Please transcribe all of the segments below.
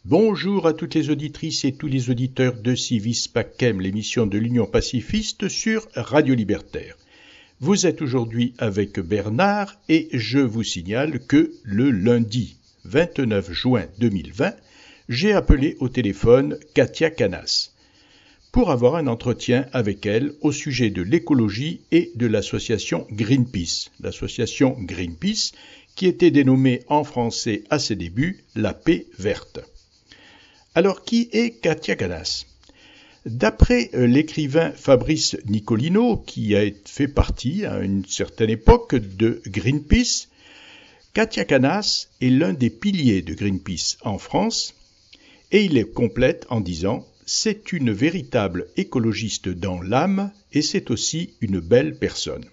Bonjour à toutes les auditrices et tous les auditeurs de Civis Pacem, l'émission de l'Union pacifiste sur Radio Libertaire. Vous êtes aujourd'hui avec Bernard et je vous signale que le lundi 29 juin 2020, j'ai appelé au téléphone Katia Canas pour avoir un entretien avec elle au sujet de l'écologie et de l'association Greenpeace. L'association Greenpeace qui était dénommée en français à ses débuts la Paix verte. Alors, qui est Katia Canas ? D'après l'écrivain Fabrice Nicolino, qui a fait partie à une certaine époque de Greenpeace, Katia Canas est l'un des piliers de Greenpeace en France et il est complète en disant « C'est une véritable écologiste dans l'âme et c'est aussi une belle personne ».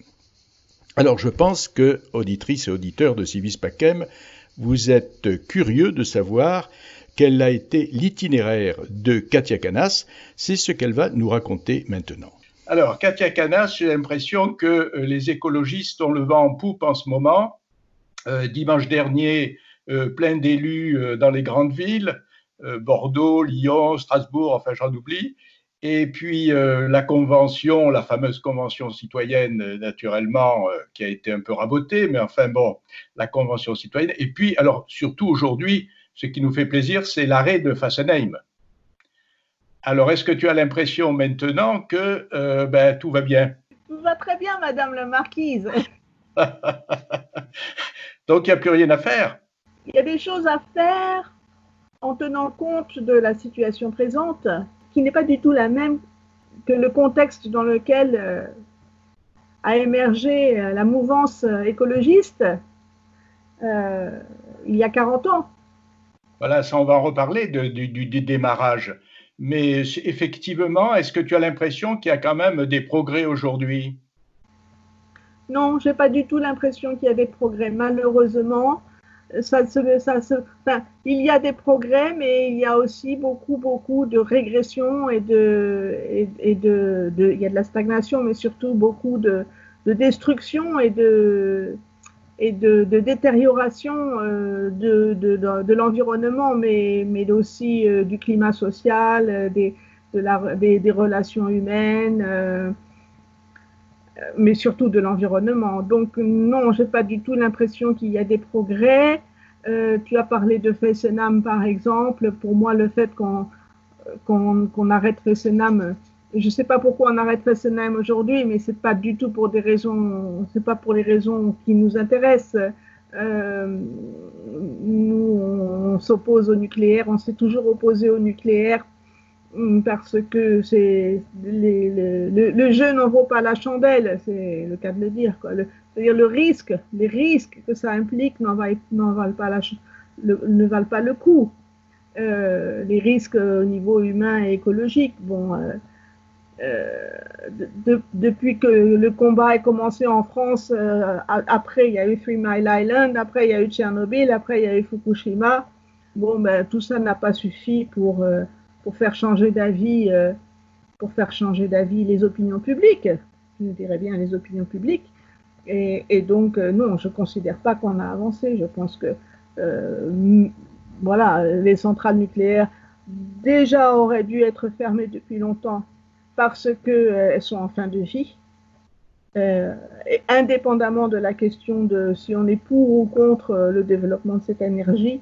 Alors je pense que, auditrices et auditeurs de Civis Pacem, vous êtes curieux de savoir quel a été l'itinéraire de Katia Canas. C'est ce qu'elle va nous raconter maintenant. Alors, Katia Canas, j'ai l'impression que les écologistes ont le vent en poupe en ce moment. Dimanche dernier, plein d'élus dans les grandes villes, Bordeaux, Lyon, Strasbourg, enfin j'en oublie. Et puis la convention, la fameuse convention citoyenne, naturellement, qui a été un peu rabotée, mais enfin bon, la convention citoyenne. Et puis, alors surtout aujourd'hui, ce qui nous fait plaisir, c'est l'arrêt de Fessenheim. Alors, est-ce que tu as l'impression maintenant que tout va bien? Tout va très bien, Madame la Marquise. Donc, il n'y a plus rien à faire? Il y a des choses à faire en tenant compte de la situation présente, qui n'est pas du tout la même que le contexte dans lequel a émergé la mouvance écologiste il y a 40 ans. Voilà, ça on va en reparler du démarrage. Mais effectivement, est-ce que tu as l'impression qu'il y a quand même des progrès aujourd'hui? Non, je n'ai pas du tout l'impression qu'il y a des progrès. Malheureusement, il y a des progrès, mais il y a aussi beaucoup de régression et il y a de la stagnation, mais surtout beaucoup de destruction et de détérioration de l'environnement, mais aussi du climat social, des relations humaines, mais surtout de l'environnement. Donc non, je n'ai pas du tout l'impression qu'il y a des progrès. Tu as parlé de Fessenheim par exemple. Pour moi, le fait qu'on arrête Fessenheim, je ne sais pas pourquoi on arrête Fessenheim aujourd'hui, mais c'est pas du tout pour des raisons, c'est pas pour les raisons qui nous intéressent. Nous, on s'oppose au nucléaire, on s'est toujours opposé au nucléaire parce que le jeu n'en vaut pas la chandelle, c'est le cas de le dire, quoi. C'est-à-dire les risques que ça implique ne valent pas le coup. Les risques au niveau humain et écologique, bon. Depuis que le combat a commencé en France, après il y a eu 3 Mile Island, après il y a eu Tchernobyl, après il y a eu Fukushima. Bon, tout ça n'a pas suffi pour faire changer d'avis, les opinions publiques. Je dirais bien les opinions publiques. Et donc non, je ne considère pas qu'on a avancé. Je pense que voilà, les centrales nucléaires déjà auraient dû être fermées depuis longtemps, parce qu'elles sont en fin de vie, et indépendamment de la question de si on est pour ou contre le développement de cette énergie,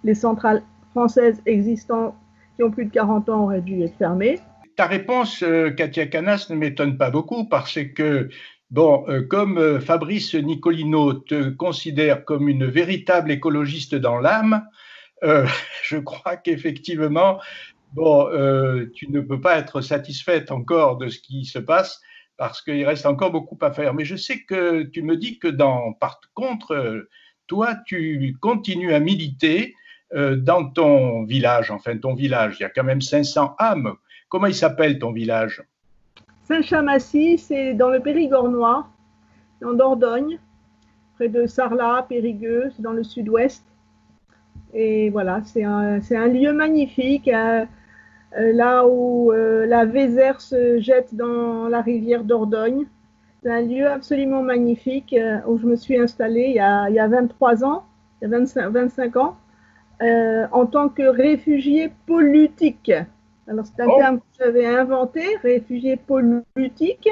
les centrales françaises existantes qui ont plus de 40 ans auraient dû être fermées. Ta réponse, Katia Canas, ne m'étonne pas beaucoup parce que, bon, comme Fabrice Nicolino te considère comme une véritable écologiste dans l'âme, je crois qu'effectivement, bon, tu ne peux pas être satisfaite encore de ce qui se passe parce qu'il reste encore beaucoup à faire. Mais je sais que tu me dis que par contre, toi, tu continues à militer dans ton village. Enfin, ton village, il y a quand même 500 âmes. Comment il s'appelle ton village? Saint-Chamassis, c'est dans le Périgord-Noir, en Dordogne, près de Sarlat, Périgueux, c'est dans le sud-ouest. Et voilà, c'est un lieu magnifique, là où la Vézère se jette dans la rivière Dordogne. C'est un lieu absolument magnifique où je me suis installée il y a 23 ans, il y a 25 ans, en tant que réfugié politique. Alors, c'est un terme que j'avais inventé, réfugié politique,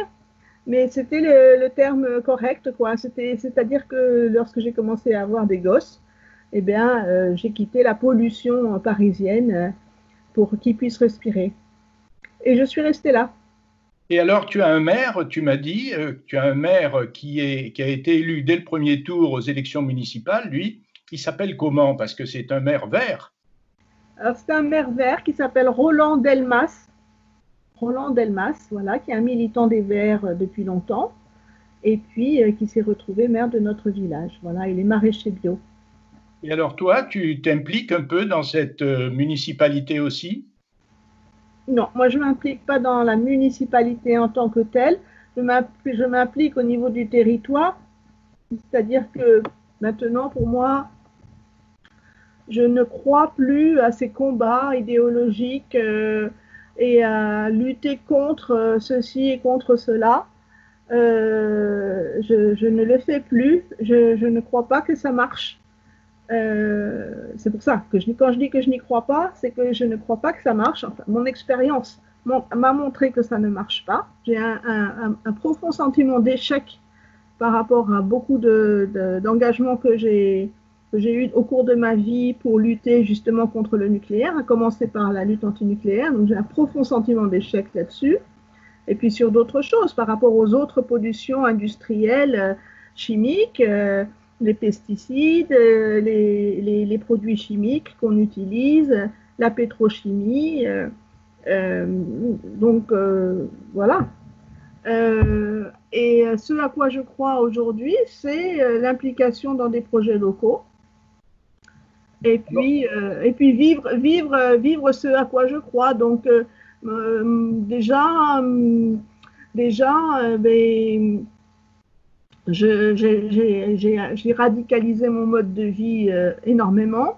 mais c'était le terme correct, quoi. C'est-à-dire que lorsque j'ai commencé à avoir des gosses, eh bien, j'ai quitté la pollution parisienne pour qu'ils puissent respirer. Et je suis restée là. Et alors, tu as un maire, tu m'as dit, tu as un maire qui a été élu dès le premier tour aux élections municipales, lui, il s'appelle comment? Parce que c'est un maire vert. Alors, c'est un maire vert qui s'appelle Roland Delmas. Roland Delmas, voilà, qui est un militant des Verts depuis longtemps, et puis qui s'est retrouvé maire de notre village. Voilà, il est maraîcher bio. Et alors, toi, tu t'impliques un peu dans cette municipalité aussi? Non, moi je ne m'implique pas dans la municipalité en tant que telle, je m'implique au niveau du territoire, c'est-à-dire que maintenant pour moi, je ne crois plus à ces combats idéologiques et à lutter contre ceci et contre cela. Je ne le fais plus, je ne crois pas que ça marche. C'est pour ça que quand je dis que je n'y crois pas, c'est que je ne crois pas que ça marche. Enfin, mon expérience m'a montré que ça ne marche pas. J'ai un profond sentiment d'échec par rapport à beaucoup d'engagements que j'ai eu au cours de ma vie pour lutter justement contre le nucléaire, à commencer par la lutte antinucléaire. Donc j'ai un profond sentiment d'échec là-dessus. Et puis sur d'autres choses, par rapport aux autres pollutions industrielles, chimiques, les pesticides, les produits chimiques qu'on utilise, la pétrochimie. Donc voilà. Et ce à quoi je crois aujourd'hui, c'est l'implication dans des projets locaux. Et puis vivre ce à quoi je crois. Donc déjà, j'ai radicalisé mon mode de vie énormément.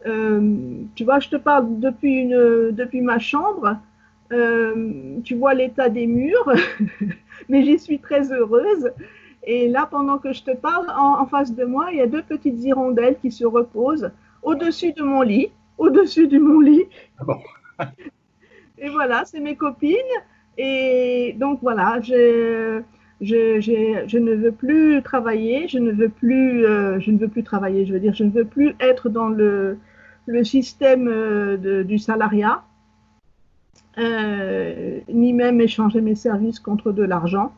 Tu vois, je te parle depuis ma chambre. Tu vois l'état des murs, mais j'y suis très heureuse. Et là, pendant que je te parle, en face de moi, il y a deux petites hirondelles qui se reposent au-dessus de mon lit, au-dessus de mon lit. Ah bon. Et voilà, c'est mes copines. Et donc voilà, je ne veux plus travailler, je ne veux plus travailler, je veux dire, je ne veux plus être dans le système du salariat, ni même échanger mes services contre de l'argent.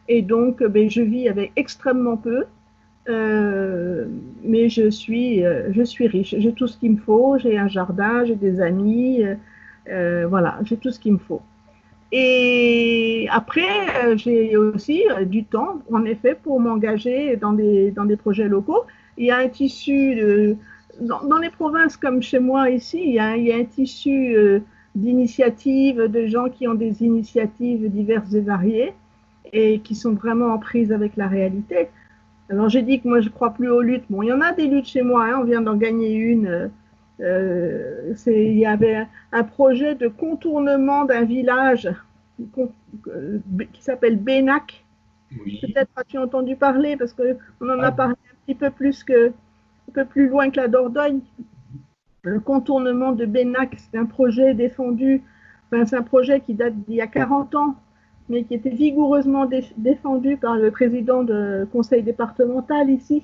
Et donc, je vis avec extrêmement peu, mais je suis riche. J'ai tout ce qu'il me faut, j'ai un jardin, j'ai des amis, voilà, j'ai tout ce qu'il me faut. Et après, j'ai aussi du temps, en effet, pour m'engager dans des projets locaux. Il y a un tissu, dans les provinces comme chez moi ici, il y a un tissu d'initiatives, de gens qui ont des initiatives diverses et variées et qui sont vraiment en prise avec la réalité. Alors j'ai dit que moi je ne crois plus aux luttes. Bon, il y en a des luttes chez moi, hein, on vient d'en gagner une. Il y avait un projet de contournement d'un village qui s'appelle Bénac. Oui. Peut-être as-tu entendu parler parce qu'on en a parlé un petit peu un peu plus loin que la Dordogne. Le contournement de Bénac, c'est un projet défendu, enfin, c'est un projet qui date d'il y a 40 ans, mais qui était vigoureusement défendu par le président du conseil départemental ici,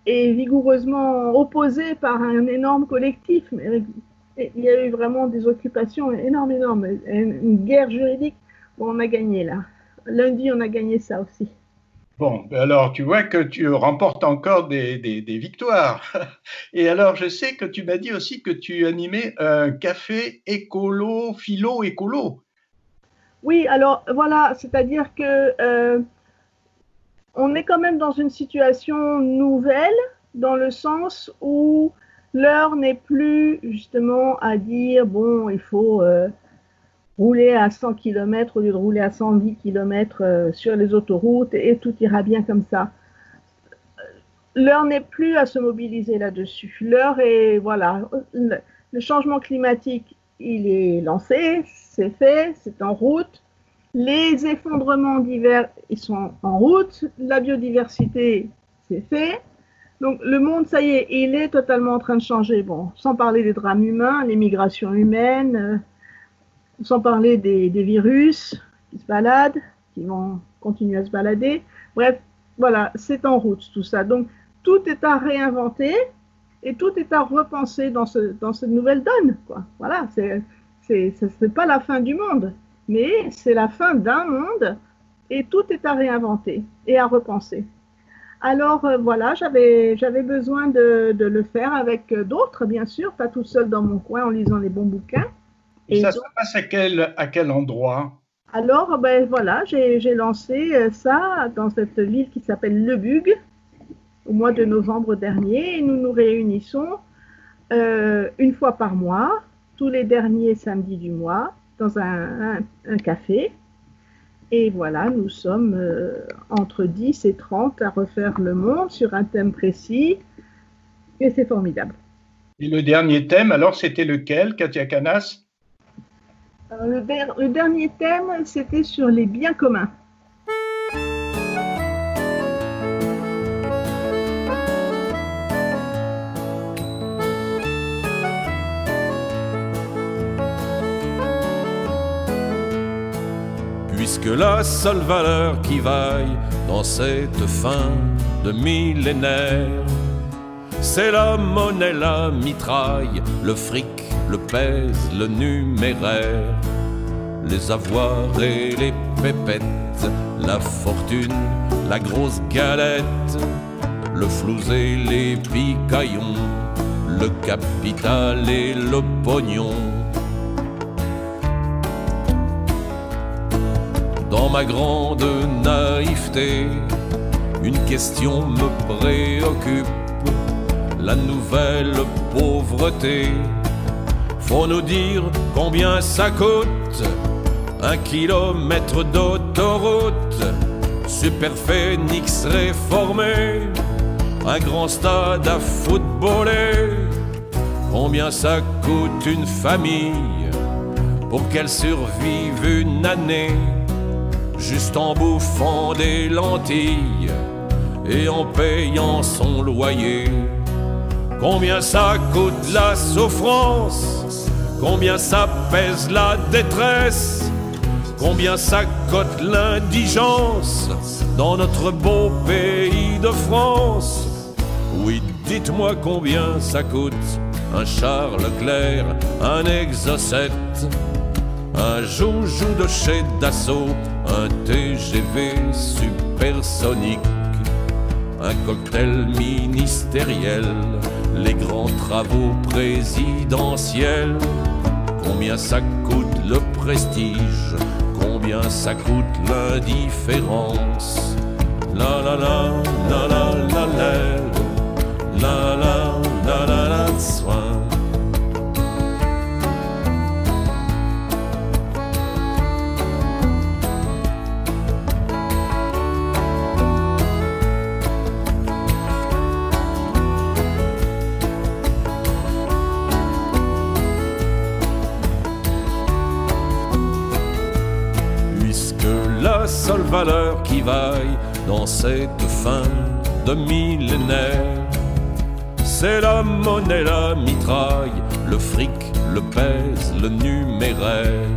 et vigoureusement opposé par un énorme collectif. Mais il y a eu vraiment des occupations énormes, une guerre juridique. Bon, on a gagné là. Lundi, on a gagné ça aussi. Bon, alors tu vois que tu remportes encore des victoires. Et alors, je sais que tu m'as dit aussi que tu animais un café écolo, philo-écolo. Oui, alors voilà, c'est-à-dire que on est quand même dans une situation nouvelle, dans le sens où l'heure n'est plus justement à dire, bon, il faut rouler à 100 km au lieu de rouler à 110 km sur les autoroutes et tout ira bien comme ça. L'heure n'est plus à se mobiliser là-dessus. L'heure est, voilà, le changement climatique, il est lancé, c'est fait, c'est en route. Les effondrements d'hiver, ils sont en route. La biodiversité, c'est fait. Donc le monde, ça y est, il est totalement en train de changer. Bon, sans parler des drames humains, les migrations humaines, sans parler des virus qui se baladent, qui vont continuer à se balader. Bref, voilà, c'est en route tout ça. Donc tout est à réinventer et tout est à repenser dans cette nouvelle donne, quoi. Voilà, c'est pas la fin du monde, mais c'est la fin d'un monde et tout est à réinventer et à repenser. Alors voilà, j'avais besoin de le faire avec d'autres, bien sûr, pas tout seul dans mon coin en lisant les bons bouquins. Et ça se passe à quel endroit? Alors, ben voilà, j'ai lancé ça dans cette ville qui s'appelle Le Bug au mois de novembre dernier. Et nous nous réunissons une fois par mois, tous les derniers samedis du mois, dans un café. Et voilà, nous sommes entre 10 et 30 à refaire le monde sur un thème précis. Et c'est formidable. Et le dernier thème, alors, c'était lequel, Katia Canas? Le dernier thème, c'était sur les biens communs. Puisque la seule valeur qui vaille dans cette fin de millénaire, c'est la monnaie, la mitraille, le fric, le pèse, le numéraire, les avoirs et les pépettes, la fortune, la grosse galette, le flouze et les picaillons, le capital et le pognon. Dans ma grande naïveté, une question me préoccupe, la nouvelle pauvreté. Faut nous dire combien ça coûte, 1 kilomètre d'autoroute, Superphénix réformé, un grand stade à footballer. Combien ça coûte une famille pour qu'elle survive une année, juste en bouffant des lentilles et en payant son loyer? Combien ça coûte la souffrance, combien ça pèse la détresse, combien ça coûte l'indigence dans notre beau pays de France? Oui, dites-moi combien ça coûte un Charles Leclerc, un Exocet, un joujou de chez Dassault, un TGV supersonique, un cocktail ministériel, les grands travaux présidentiels. Combien ça coûte le prestige, combien ça coûte l'indifférence? La la la la la la la la la la la soin. La seule valeur qui vaille dans cette fin de millénaire, c'est la monnaie, la mitraille, le fric, le pèse, le numéraire.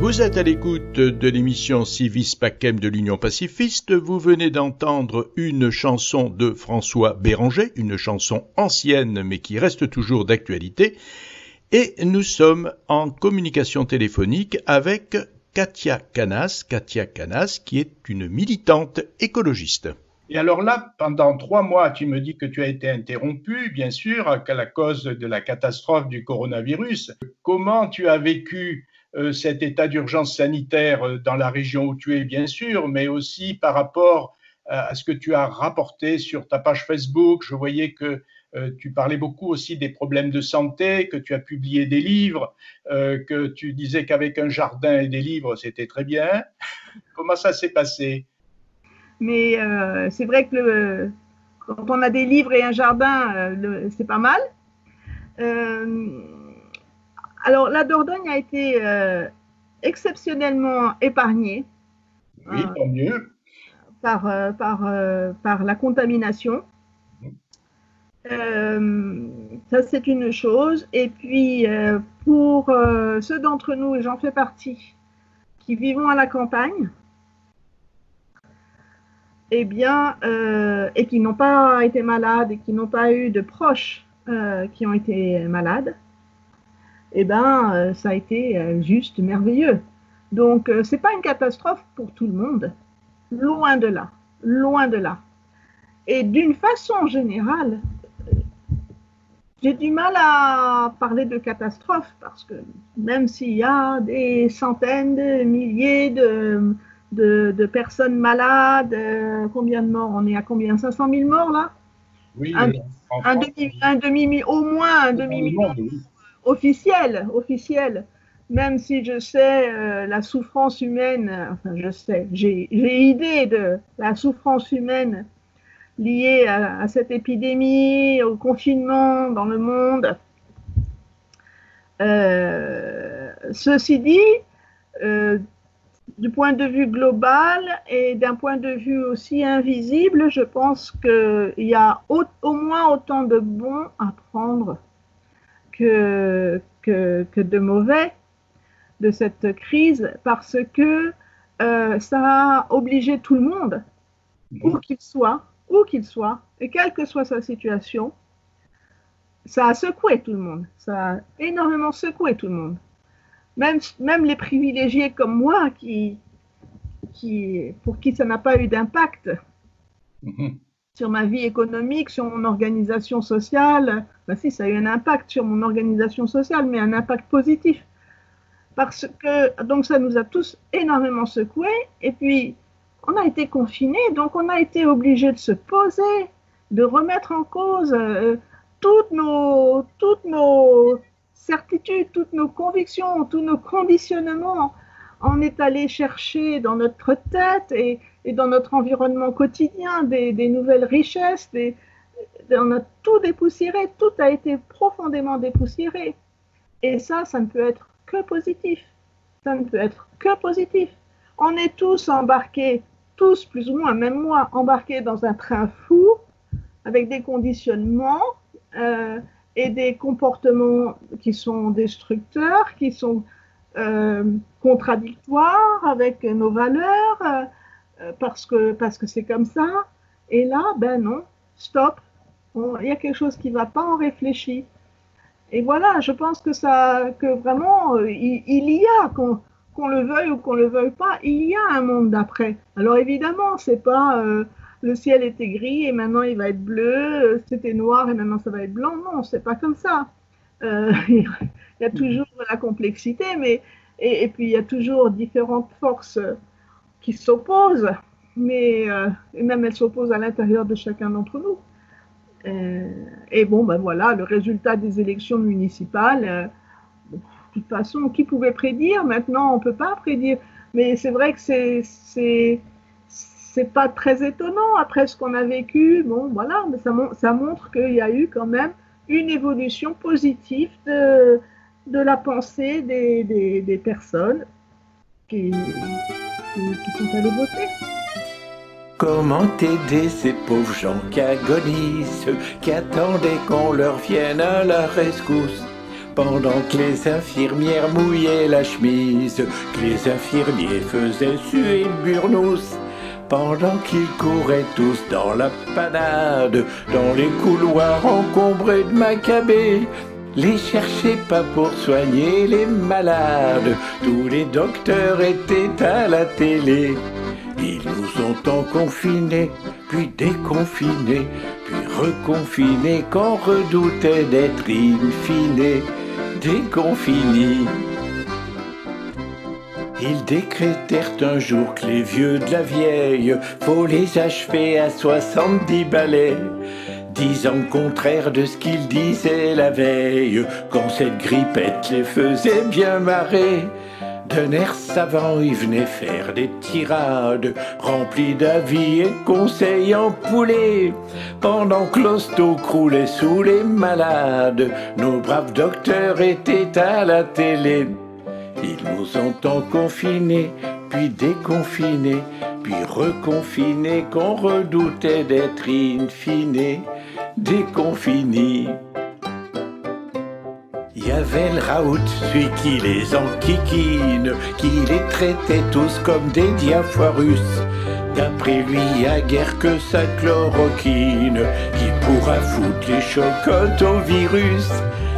Vous êtes à l'écoute de l'émission Civis Pacem de l'Union pacifiste. Vous venez d'entendre une chanson de François Béranger, une chanson ancienne mais qui reste toujours d'actualité. Et nous sommes en communication téléphonique avec Katia Canas qui est une militante écologiste. Et alors là, pendant 3 mois, tu me dis que tu as été interrompu, bien sûr, à la cause de la catastrophe du coronavirus. Comment tu as vécu cet état d'urgence sanitaire dans la région où tu es, bien sûr, mais aussi par rapport à ce que tu as rapporté sur ta page Facebook? Je voyais que tu parlais beaucoup aussi des problèmes de santé, que tu as publié des livres, que tu disais qu'avec un jardin et des livres, c'était très bien. Comment ça s'est passé? Mais c'est vrai que quand on a des livres et un jardin, c'est pas mal. Alors, la Dordogne a été exceptionnellement épargnée. Oui, tant mieux. Par la contamination. Ça, c'est une chose. Et puis, pour ceux d'entre nous, et j'en fais partie, qui vivons à la campagne, eh bien, et qui n'ont pas été malades et qui n'ont pas eu de proches qui ont été malades, eh bien, ça a été juste merveilleux. Donc, c'est pas une catastrophe pour tout le monde. Loin de là, loin de là. Et d'une façon générale, j'ai du mal à parler de catastrophe parce que même s'il y a des centaines de milliers de personnes malades, combien de morts? On est à combien? 500 000 morts là? Oui, au moins un demi-million officiel. Même si je sais la souffrance humaine, enfin je sais, j'ai idée de la souffrance humaine liée à cette épidémie, au confinement dans le monde. Ceci dit, du point de vue global et d'un point de vue aussi invisible, je pense qu'il y a au moins autant de bons à prendre que de mauvais de cette crise, parce que ça a obligé tout le monde, où qu'il soit, et quelle que soit sa situation, ça a secoué tout le monde, ça a énormément secoué tout le monde. Même les privilégiés comme moi, pour qui ça n'a pas eu d'impact sur ma vie économique, sur mon organisation sociale, ben si, ça a eu un impact sur mon organisation sociale, mais un impact positif. Parce que, donc ça nous a tous énormément secoués, et puis on a été confinés, donc on a été obligés de se poser, de remettre en cause toutes nos certitudes, toutes nos convictions, tous nos conditionnements. On est allé chercher dans notre tête et dans notre environnement quotidien des nouvelles richesses, on a tout dépoussiéré, tout a été profondément dépoussiéré. Et ça ne peut être que positif. Ça ne peut être que positif. On est tous embarqués, tous plus ou moins, même moi, embarqués dans un train fou, avec des conditionnements et des comportements qui sont destructeurs, qui sont contradictoires avec nos valeurs, parce que c'est comme ça. Et là, ben non, stop. Il y a quelque chose qui ne va pas, on réfléchit. Et voilà, je pense que vraiment, il y a, qu'on le veuille ou qu'on le veuille pas, il y a un monde d'après. Alors évidemment, c'est pas le ciel était gris et maintenant il va être bleu, c'était noir et maintenant ça va être blanc. Non, c'est pas comme ça. Il y a toujours la complexité, et puis il y a toujours différentes forces qui s'opposent, et même elles s'opposent à l'intérieur de chacun d'entre nous. Et bon, ben voilà, le résultat des élections municipales, de toute façon, qui pouvait prédire? Maintenant, on ne peut pas prédire. Mais c'est vrai que c'est pas très étonnant après ce qu'on a vécu. Bon, voilà, mais ça montre qu'il y a eu quand même une évolution positive de la pensée des personnes qui sont allées voter. Comment aider ces pauvres gens qui agonisent, qui attendaient qu'on leur vienne à la rescousse, pendant que les infirmières mouillaient la chemise, que les infirmiers faisaient suer le burnous, pendant qu'ils couraient tous dans la panade, dans les couloirs encombrés de macabées. Les cherchez pas pour soigner les malades, tous les docteurs étaient à la télé. Ils nous ont tant confinés, puis déconfinés, puis reconfinés, qu'on redoutait d'être in fine déconfinés. Ils décrétèrent un jour que les vieux de la vieille, faut les achever à 70 balais, disant le contraire de ce qu'ils disaient la veille, quand cette grippette les faisait bien marrer. D'un air savant, il venait faire des tirades remplies d'avis et conseils empoulés. Pendant que l'hosto croulait sous les malades, nos braves docteurs étaient à la télé. Ils nous ont confinés, puis déconfinés, puis reconfinés, qu'on redoutait d'être in fine déconfinés. Il y avait le Raoult, celui qui les enquiquine, qui les traitait tous comme des diafoirus. D'après lui, il n'y a guère que sa chloroquine qui pourra foutre les chocottes au virus.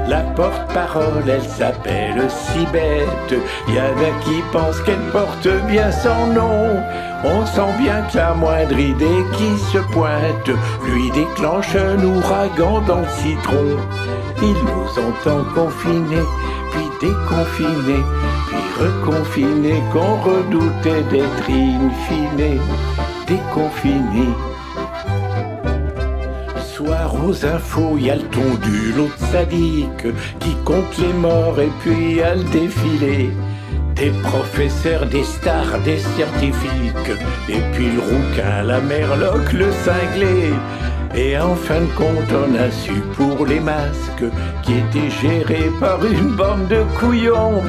La porte-parole, elle s'appelle Sibette. Il y en a qui pensent qu'elle porte bien son nom. On sent bien que la moindre idée qui se pointe lui déclenche un ouragan dans le citron. Ils nous ont confinés, puis déconfinés, puis reconfinés, qu'on redoutait d'être in fine déconfinés. Soir aux infos, y a le tondu, l'autre sadique qui compte les morts et puis y a le défilé des professeurs, des stars, des scientifiques, et puis le rouquin, la merloc, le cinglé. Et en fin de compte, on a su pour les masques qui étaient gérés par une bande de couillons.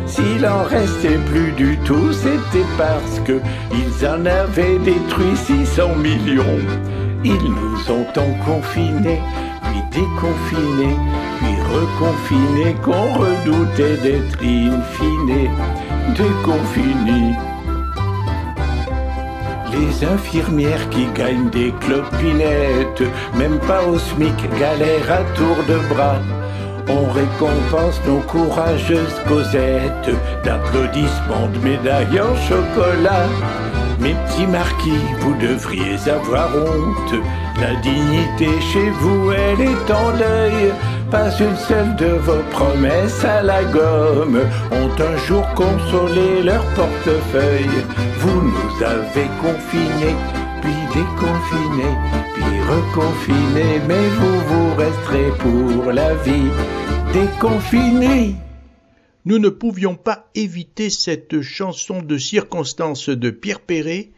S'il en restait plus du tout, c'était parce que ils en avaient détruit 600 millions. Ils nous ont confinés, puis déconfinés, puis reconfinés, qu'on redoutait d'être in fine déconfinés. Les infirmières qui gagnent des clopinettes, même pas au SMIC, galèrent à tour de bras. On récompense nos courageuses causettes d'applaudissements, de médailles en chocolat. Mes petits marquis, vous devriez avoir honte. La dignité chez vous, elle est en deuil. Pas une seule de vos promesses à la gomme ont un jour consolé leur portefeuille. Vous nous avez confinés, puis déconfinés, puis reconfinés, mais vous resterez pour la vie déconfinés. Nous ne pouvions pas éviter cette chanson de circonstance de Pierre Perret,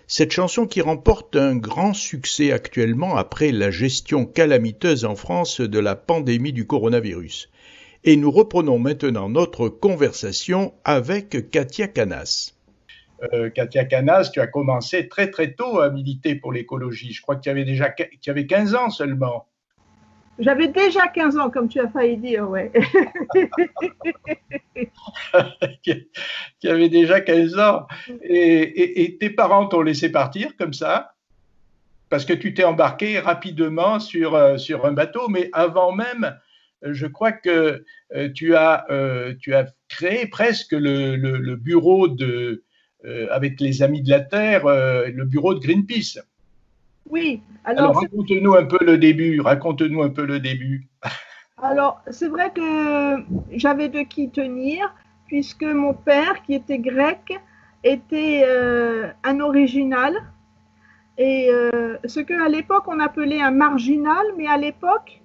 cette chanson qui remporte un grand succès actuellement après la gestion calamiteuse en France de la pandémie du coronavirus. Et nous reprenons maintenant notre conversation avec Katia Canas. Katia Canas, tu as commencé très très tôt à militer pour l'écologie. Je crois que tu avais 15 ans seulement. J'avais déjà 15 ans, comme tu as failli dire, ouais. Tu avais déjà 15 ans. Et tes parents t'ont laissé partir comme ça, parce que tu t'es embarqué rapidement sur un bateau. Mais avant même, je crois que tu as créé presque le bureau avec les Amis de la Terre, le bureau de Greenpeace. Oui. Alors raconte-nous un peu le début. Alors, c'est vrai que j'avais de qui tenir, puisque mon père, qui était grec, était un original, et ce qu'à l'époque on appelait un marginal, mais à l'époque,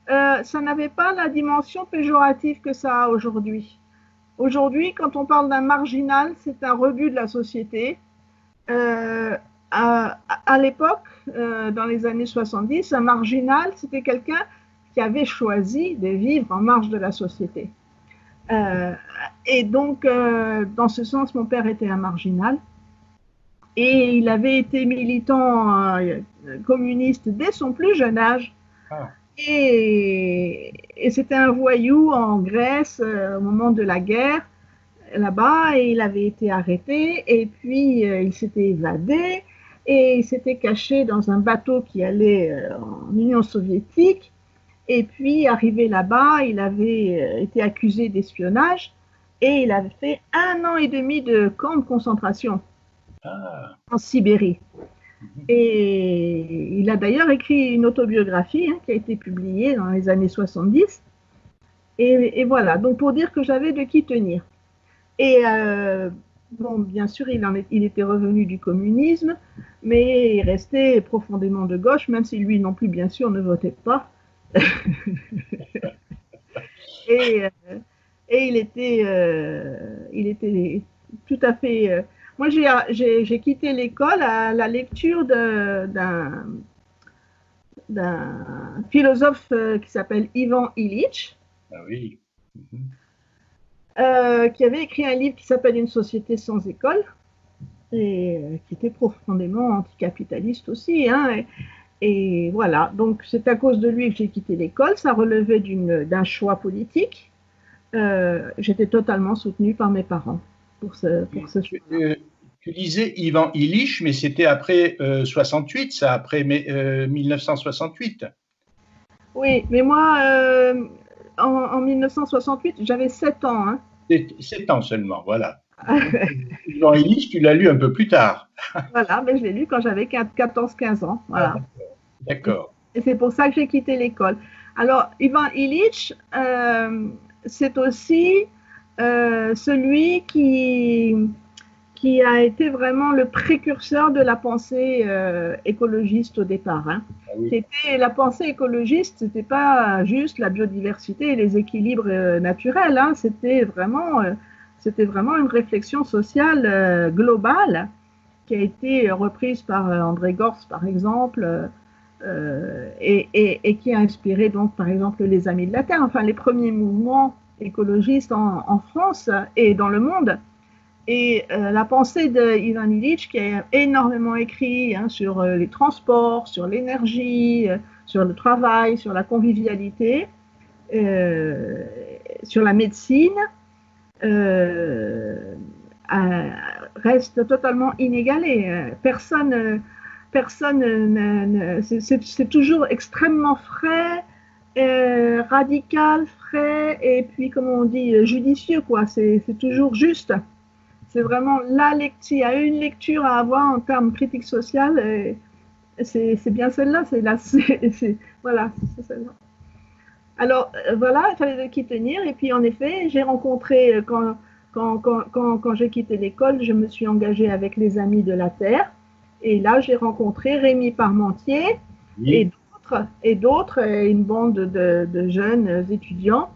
ça n'avait pas la dimension péjorative que ça a aujourd'hui. Aujourd'hui, quand on parle d'un marginal, c'est un rebut de la société. À l'époque, dans les années 70, un marginal, c'était quelqu'un qui avait choisi de vivre en marge de la société. Et donc, dans ce sens, mon père était un marginal. Et il avait été militant communiste dès son plus jeune âge. Ah. Et c'était un voyou en Grèce au moment de la guerre, là-bas, et il avait été arrêté. Et puis, il s'était évadé. Et il s'était caché dans un bateau qui allait en Union soviétique. Et puis, arrivé là-bas, il avait été accusé d'espionnage et il avait fait 1 an et demi de camp de concentration en Sibérie. Et il a d'ailleurs écrit une autobiographie qui a été publiée dans les années 70. Et voilà, donc pour dire que j'avais de qui tenir. Et bon, bien sûr, il était revenu du communisme, mais il restait profondément de gauche, même si lui non plus, bien Et il était tout à fait. Moi, j'ai quitté l'école à la lecture d'un philosophe qui s'appelle Ivan Illich. Ah oui. Qui avait écrit un livre qui s'appelle Une société sans école, et qui était profondément anticapitaliste aussi. Hein, et voilà, donc c'est à cause de lui que j'ai quitté l'école. Ça relevait d'un choix politique. J'étais totalement soutenue par mes parents pour ce choix. Tu disais Ivan Illich, mais c'était après 68, ça, après 1968. Oui, mais moi, en 1968, j'avais 7 ans. Hein. 7 ans seulement, voilà. Ivan Illich, tu l'as lu un peu plus tard. Voilà, mais je l'ai lu quand j'avais 14-15 ans. Voilà. Ah, d'accord. Et c'est pour ça que j'ai quitté l'école. Alors, Ivan Illich, c'est aussi celui qui a été vraiment le précurseur de la pensée écologiste au départ. Hein. Ah oui. La pensée écologiste, c'était pas juste la biodiversité et les équilibres naturels. Hein. C'était vraiment une réflexion sociale globale qui a été reprise par André Gorz, par exemple, et qui a inspiré donc, par exemple, les Amis de la Terre, enfin les premiers mouvements écologistes en France et dans le monde. Et la pensée d'Ivan Illich, qui a énormément écrit hein, sur les transports, sur l'énergie, sur le travail, sur la convivialité, sur la médecine, reste totalement inégalée. C'est toujours extrêmement frais, radical, frais, et puis, comme on dit, judicieux, quoi. C'est toujours juste. C'est vraiment la lecture. Il y a une lecture à avoir en termes critique sociale, c'est bien celle-là. Voilà, c'est celle-là. Alors, voilà, il fallait de qui tenir. Et puis, en effet, j'ai rencontré, quand j'ai quitté l'école, je me suis engagée avec les Amis de la Terre. Et là, j'ai rencontré Rémi Parmentier oui. et d'autres, une bande de jeunes étudiants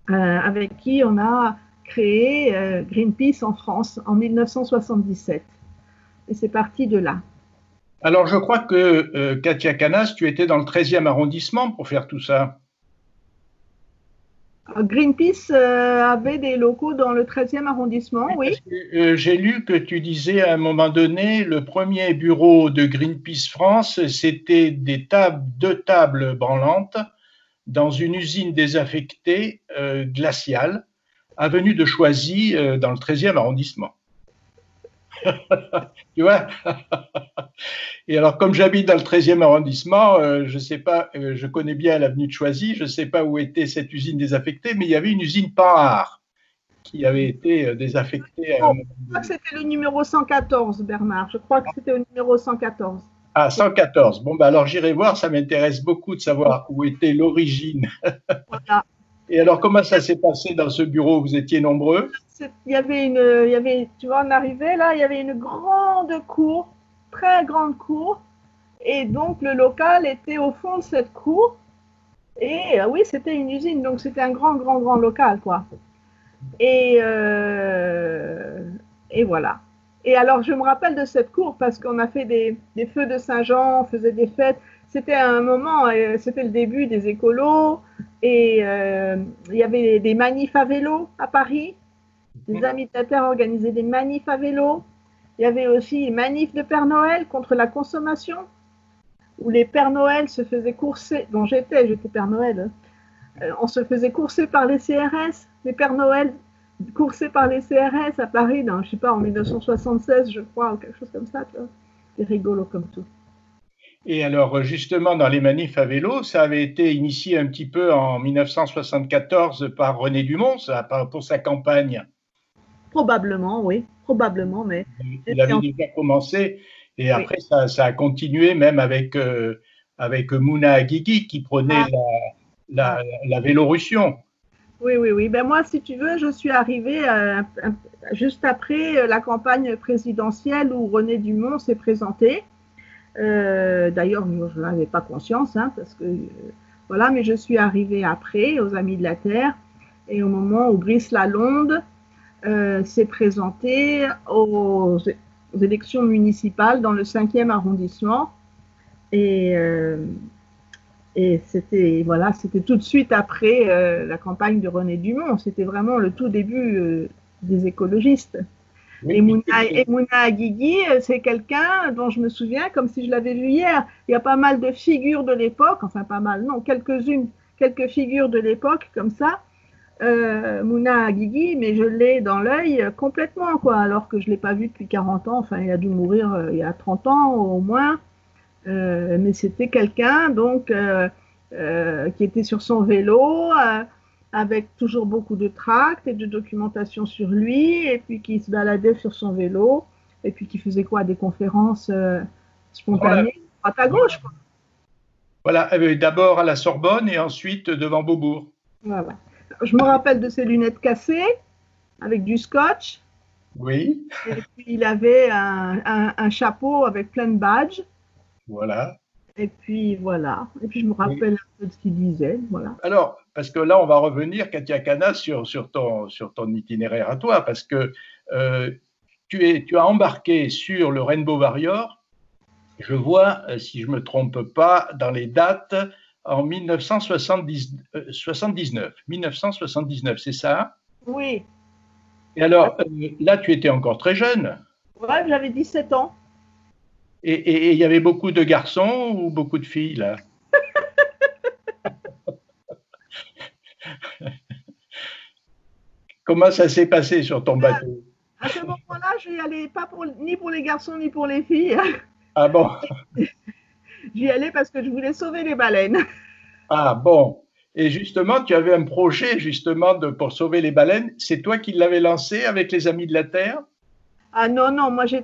avec qui on a créé Greenpeace en France en 1977. Et c'est parti de là. Alors, je crois que, Katia Canas, tu étais dans le 13e arrondissement pour faire tout ça. Greenpeace avait des locaux dans le 13e arrondissement, oui. J'ai lu que tu disais à un moment donné, le premier bureau de Greenpeace France, c'était deux tables branlantes dans une usine désaffectée glaciale, avenue de Choisy, dans le 13e arrondissement. Tu vois. Et alors, comme j'habite dans le 13e arrondissement, je sais pas, je connais bien l'avenue de Choisy, je ne sais pas où était cette usine désaffectée, mais il y avait une usine Panhard qui avait été désaffectée. Je crois que c'était le numéro 114, Bernard. Je crois que c'était le numéro 114. Ah, 114. Bon, bah alors j'irai voir, ça m'intéresse beaucoup de savoir où était l'origine. Voilà. Et alors, comment ça s'est passé dans ce bureau? Vous étiez nombreux? Il y avait, tu vois, on arrivait là, il y avait une grande cour, très grande cour, et donc le local était au fond de cette cour, et oui, c'était une usine, donc c'était un grand local, quoi. Et voilà. Et alors, je me rappelle de cette cour parce qu'on a fait des feux de Saint-Jean, on faisait des fêtes. C'était un moment, c'était le début des écolos, et il y avait des manifs à vélo à Paris. Des Amis de la Terre organisaient des manifs à vélo. Il y avait aussi les manifs de Père Noël contre la consommation, où les Pères Noël se faisaient courser, dont j'étais Père Noël, on se faisait courser par les CRS, les Pères Noël coursés par les CRS à Paris, je ne sais pas, en 1976, je crois, ou quelque chose comme ça. C'est rigolo comme tout. Et alors, justement, dans les manifs à vélo, ça avait été initié un petit peu en 1974 par René Dumont, ça, pour sa campagne. Probablement, oui, probablement, mais... Il avait déjà commencé, et après, oui. ça a continué même avec Mouna Aguigui, qui prenait la Vélorussion. Oui. Ben moi, si tu veux, je suis arrivée juste après la campagne présidentielle où René Dumont s'est présenté. D'ailleurs, je n'en avais pas conscience, hein, parce que voilà, mais je suis arrivée après aux Amis de la Terre. et au moment où Brice Lalonde s'est présenté aux élections municipales dans le 5e arrondissement. Et c'était tout de suite après la campagne de René Dumont. C'était vraiment le tout début des écologistes. Oui. Et Mouna Aguigui, c'est quelqu'un dont je me souviens comme si je l'avais vu hier. Il y a pas mal de figures de l'époque, enfin pas mal, non, quelques figures de l'époque comme ça. Mouna Aguigui, mais je l'ai dans l'œil complètement, quoi, alors que je ne l'ai pas vu depuis 40 ans. Enfin, il a dû mourir il y a 30 ans au moins. Mais c'était quelqu'un donc qui était sur son vélo avec toujours beaucoup de tracts et de documentation sur lui, et puis qui se baladait sur son vélo, et puis qui faisait quoi, des conférences spontanées à droite à gauche, quoi. Voilà, d'abord à la Sorbonne et ensuite devant Beaubourg. Voilà. Je me rappelle de ses lunettes cassées avec du scotch. Oui. Et puis il avait un chapeau avec plein de badges. Voilà. Et puis voilà. Et puis je me rappelle un peu de ce qu'il disait. Voilà. Alors, parce que là, on va revenir, Katia Canas, sur ton itinéraire à toi, parce que tu as embarqué sur le Rainbow Warrior. Je vois, si je ne me trompe pas, dans les dates en 1979. 1979, c'est ça? Oui. Et alors, là, tu étais encore très jeune. Ouais, j'avais 17 ans. Et il y avait beaucoup de garçons ou beaucoup de filles, là? Comment ça s'est passé sur ton bateau? À ce moment-là, je n'y allais pas ni pour les garçons ni pour les filles. Ah bon? J'y allais parce que je voulais sauver les baleines. Ah bon. Et justement, tu avais un projet justement pour sauver les baleines. C'est toi qui l'avais lancé avec les Amis de la Terre? Ah non, moi je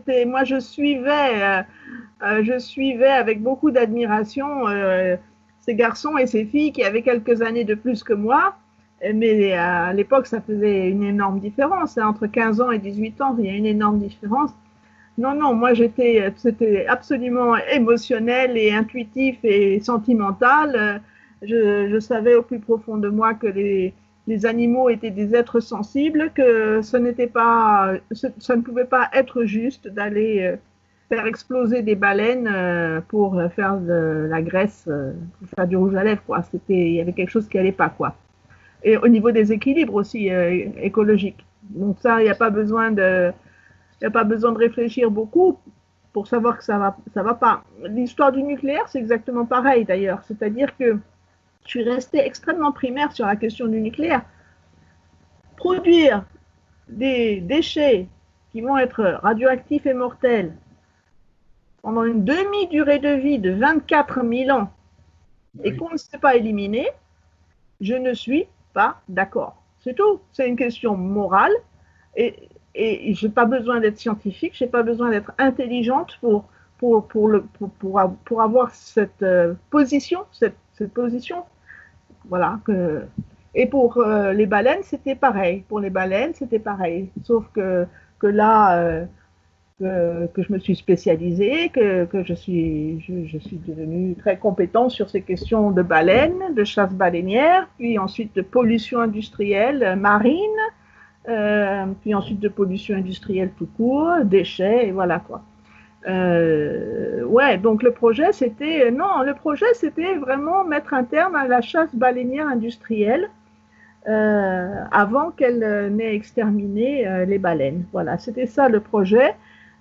suivais avec beaucoup d'admiration ces garçons et ces filles qui avaient quelques années de plus que moi. Mais à l'époque, ça faisait une énorme différence. Entre 15 ans et 18 ans, il y a une énorme différence. Non, moi c'était absolument émotionnel et intuitif et sentimental. Je savais au plus profond de moi que les animaux étaient des êtres sensibles, que ça ne pouvait pas être juste d'aller faire exploser des baleines pour faire de la graisse, pour faire du rouge à lèvres, quoi. Il y avait quelque chose qui allait pas, quoi. Et au niveau des équilibres aussi écologiques. Donc ça, il n'y a pas besoin de réfléchir beaucoup pour savoir que ça va pas. L'histoire du nucléaire, c'est exactement pareil d'ailleurs. C'est-à-dire que je suis restée extrêmement primaire sur la question du nucléaire. Produire des déchets qui vont être radioactifs et mortels pendant une demi-durée de vie de 24 000 ans et qu'on ne sait pas éliminer, je ne suis pas d'accord. C'est tout. C'est une question morale et je n'ai pas besoin d'être scientifique, je n'ai pas besoin d'être intelligente pour avoir cette position, cette position. Voilà. Et pour les baleines, c'était pareil. Pour les baleines, c'était pareil. Sauf que là, que je me suis spécialisée, que je suis devenue très compétente sur ces questions de baleines, de chasse baleinière, puis ensuite de pollution industrielle marine, puis ensuite de pollution industrielle tout court, déchets, et voilà quoi. Ouais, donc le projet c'était vraiment mettre un terme à la chasse baleinière industrielle avant qu'elle n'ait exterminé les baleines. Voilà, c'était ça le projet.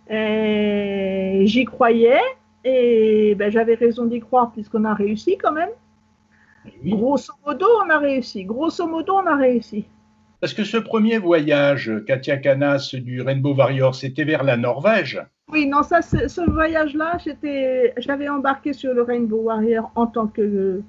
J'y croyais et j'avais raison d'y croire puisqu'on a réussi quand même. Oui. Grosso modo, on a réussi. Parce que ce premier voyage, Katia Canas, du Rainbow Warrior, c'était vers la Norvège. Oui, non, ce voyage-là, j'avais embarqué sur le Rainbow Warrior en tant que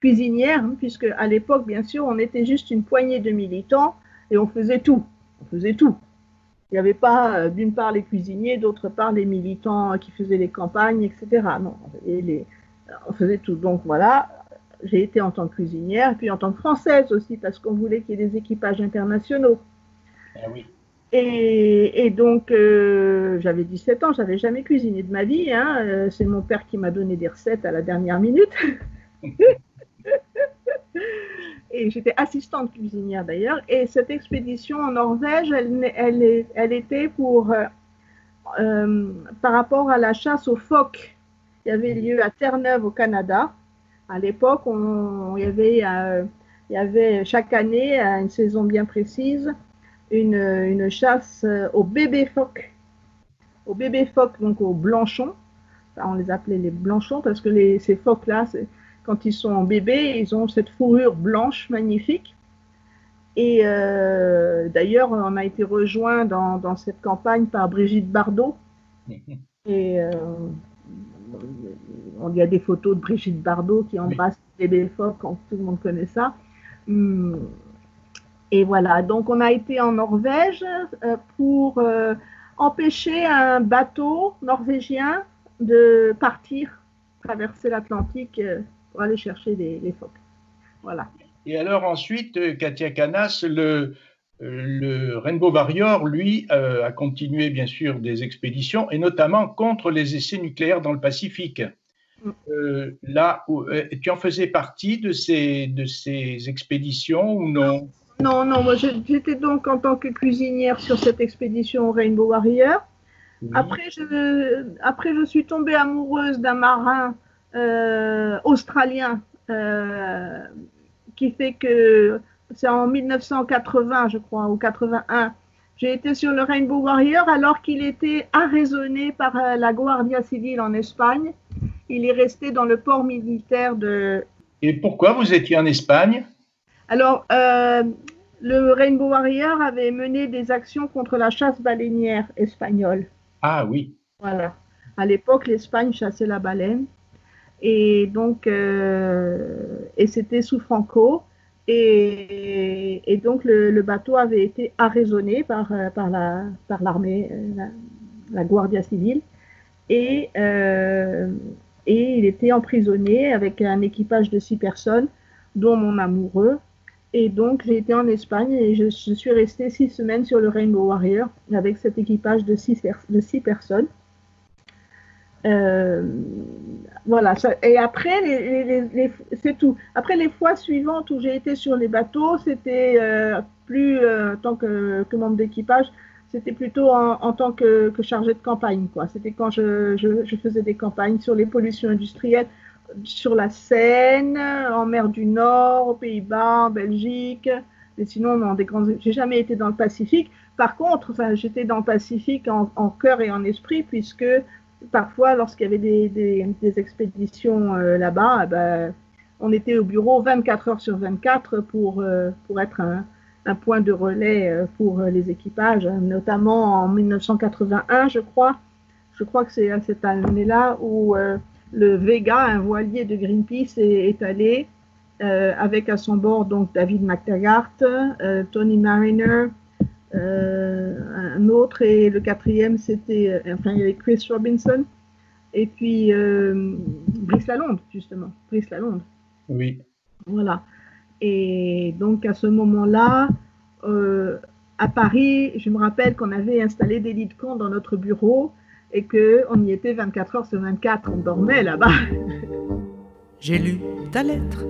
cuisinière, puisque à l'époque, bien sûr, on était juste une poignée de militants et on faisait tout. Il n'y avait pas, d'une part, les cuisiniers, d'autre part, les militants qui faisaient les campagnes, etc. Non, on faisait tout. Donc voilà, j'ai été en tant que cuisinière, puis en tant que Française aussi, parce qu'on voulait qu'il y ait des équipages internationaux. Ah oui. Et donc, j'avais 17 ans, je n'avais jamais cuisiné de ma vie. Hein. C'est mon père qui m'a donné des recettes à la dernière minute. Et j'étais assistante cuisinière d'ailleurs. Et cette expédition en Norvège, elle était pour par rapport à la chasse aux phoques. Il y avait lieu à Terre-Neuve au Canada. À l'époque, il y avait chaque année, à une saison bien précise, une chasse aux bébés phoques. Aux bébés phoques, donc aux blanchons. Enfin, on les appelait les blanchons parce que ces phoques-là, quand ils sont bébés, ils ont cette fourrure blanche magnifique. Et d'ailleurs, on a été rejoint dans cette campagne par Brigitte Bardot. Et il y a des photos de Brigitte Bardot qui embrasse les bébés phoques, tout le monde connaît ça. Et voilà, donc on a été en Norvège pour empêcher un bateau norvégien de partir, traverser l'Atlantique pour aller chercher les phoques. Voilà. Et alors ensuite, Katia Canas, le Rainbow Warrior, lui, a continué bien sûr des expéditions, et notamment contre les essais nucléaires dans le Pacifique. Là, tu en faisais partie de ces expéditions ou non? Non, moi j'étais donc en tant que cuisinière sur cette expédition au Rainbow Warrior. Oui. Après, je suis tombée amoureuse d'un marin australien qui fait que c'est en 1980, je crois, ou 81. J'ai été sur le Rainbow Warrior alors qu'il était arraisonné par la Guardia Civile en Espagne. Il est resté dans le port militaire de... Et pourquoi vous étiez en Espagne? Alors, le Rainbow Warrior avait mené des actions contre la chasse baleinière espagnole. Ah oui. Voilà. À l'époque, l'Espagne chassait la baleine. Et donc, et c'était sous Franco. Et donc, le bateau avait été arraisonné par l'armée, la Guardia Civile. Et il était emprisonné avec un équipage de 6 personnes, dont mon amoureux. Et donc, j'ai été en Espagne et je suis restée 6 semaines sur le Rainbow Warrior avec cet équipage de 6 personnes. Voilà. Et après, c'est tout. Après, les fois suivantes où j'ai été sur les bateaux, c'était plus en tant que membre d'équipage, c'était plutôt en tant que chargé de campagne, quoi. C'était quand je faisais des campagnes sur les pollutions industrielles, sur la Seine, en mer du Nord, aux Pays-Bas, en Belgique. Et sinon, non, j'ai jamais été dans le Pacifique. Par contre, j'étais dans le Pacifique en cœur et en esprit, puisque parfois, lorsqu'il y avait des expéditions là-bas, on était au bureau 24 heures sur 24 pour être un point de relais pour les équipages, notamment en 1981, je crois. Je crois que c'est à cette année-là où le Vega, un voilier de Greenpeace, est allé avec à son bord donc David McTaggart, Tony Mariner, un autre, et le quatrième c'était, il y avait Chris Robinson, et puis Brice Lalonde, justement, Brice Lalonde. Oui. Voilà. Et donc à ce moment-là, à Paris, je me rappelle qu'on avait installé des lits de camp dans notre bureau et qu'on y était 24 heures sur 24, on dormait là-bas. J'ai lu ta lettre,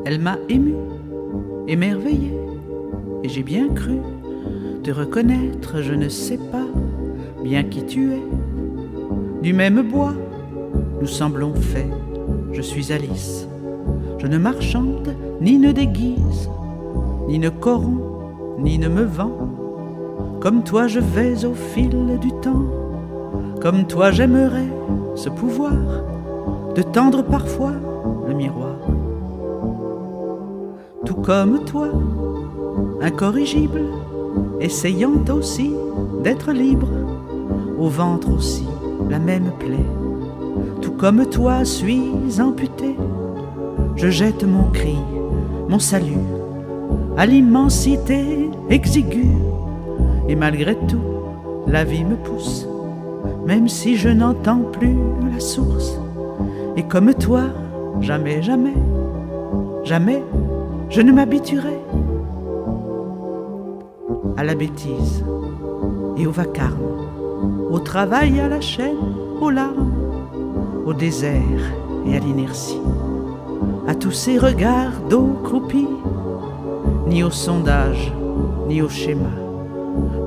elle m'a ému, émerveillé, et j'ai bien cru te reconnaître, je ne sais pas bien qui tu es. Du même bois, nous semblons faits, je suis Alice. Je ne marchande, ni ne déguise, ni ne corromps, ni ne me vends. Comme toi je vais au fil du temps, comme toi j'aimerais ce pouvoir de tendre parfois le miroir. Tout comme toi, incorrigible, essayant aussi d'être libre, au ventre aussi la même plaie. Tout comme toi suis amputé, je jette mon cri, mon salut, à l'immensité exiguë. Et malgré tout, la vie me pousse, même si je n'entends plus la source. Et comme toi, jamais, jamais, jamais, je ne m'habituerai à la bêtise et au vacarme, au travail, à la chaîne, aux larmes, au désert et à l'inertie, à tous ces regards d'eau croupie ni au sondage, ni au schéma.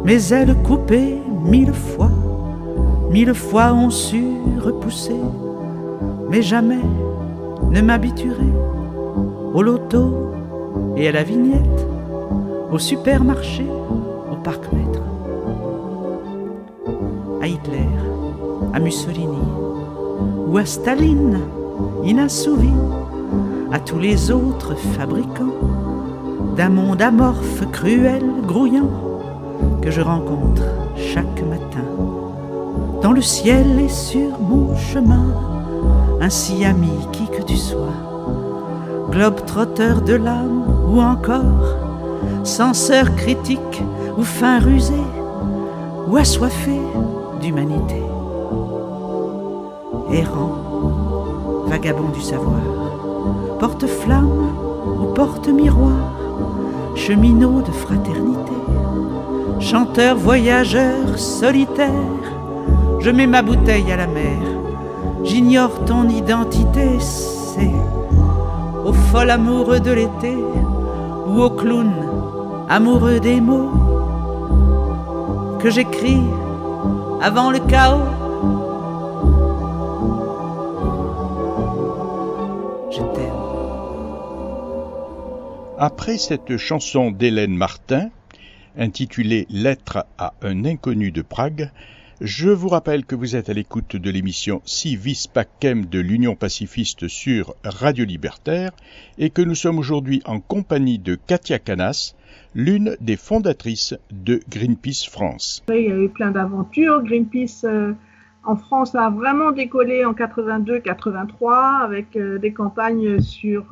Mes ailes coupées 1000 fois ont su repousser, mais jamais ne m'habituerai au loto et à la vignette, au supermarché, au parc-mètre, à Hitler, à Mussolini ou à Staline, inassouvi, à tous les autres fabricants d'un monde amorphe, cruel, grouillant, que je rencontre chaque matin dans le ciel et sur mon chemin. Ainsi, ami, qui que tu sois, globe-trotteur de l'âme ou encore censeur critique ou fin rusé ou assoiffé d'humanité, errant, vagabond du savoir, porte-flamme ou porte-miroir, cheminot de fraternité, chanteur, voyageur, solitaire, je mets ma bouteille à la mer, j'ignore ton identité, c'est au fol amoureux de l'été ou au clown amoureux des mots que j'écris avant le chaos. Je t'aime. Après cette chanson d'Hélène Martin, intitulée « Lettre à un inconnu de Prague », je vous rappelle que vous êtes à l'écoute de l'émission Si vis pacem de l'Union pacifiste sur Radio Libertaire et que nous sommes aujourd'hui en compagnie de Katia Canas, l'une des fondatrices de Greenpeace France. Il y a eu plein d'aventures. Greenpeace en France a vraiment décollé en 82-83 avec des campagnes sur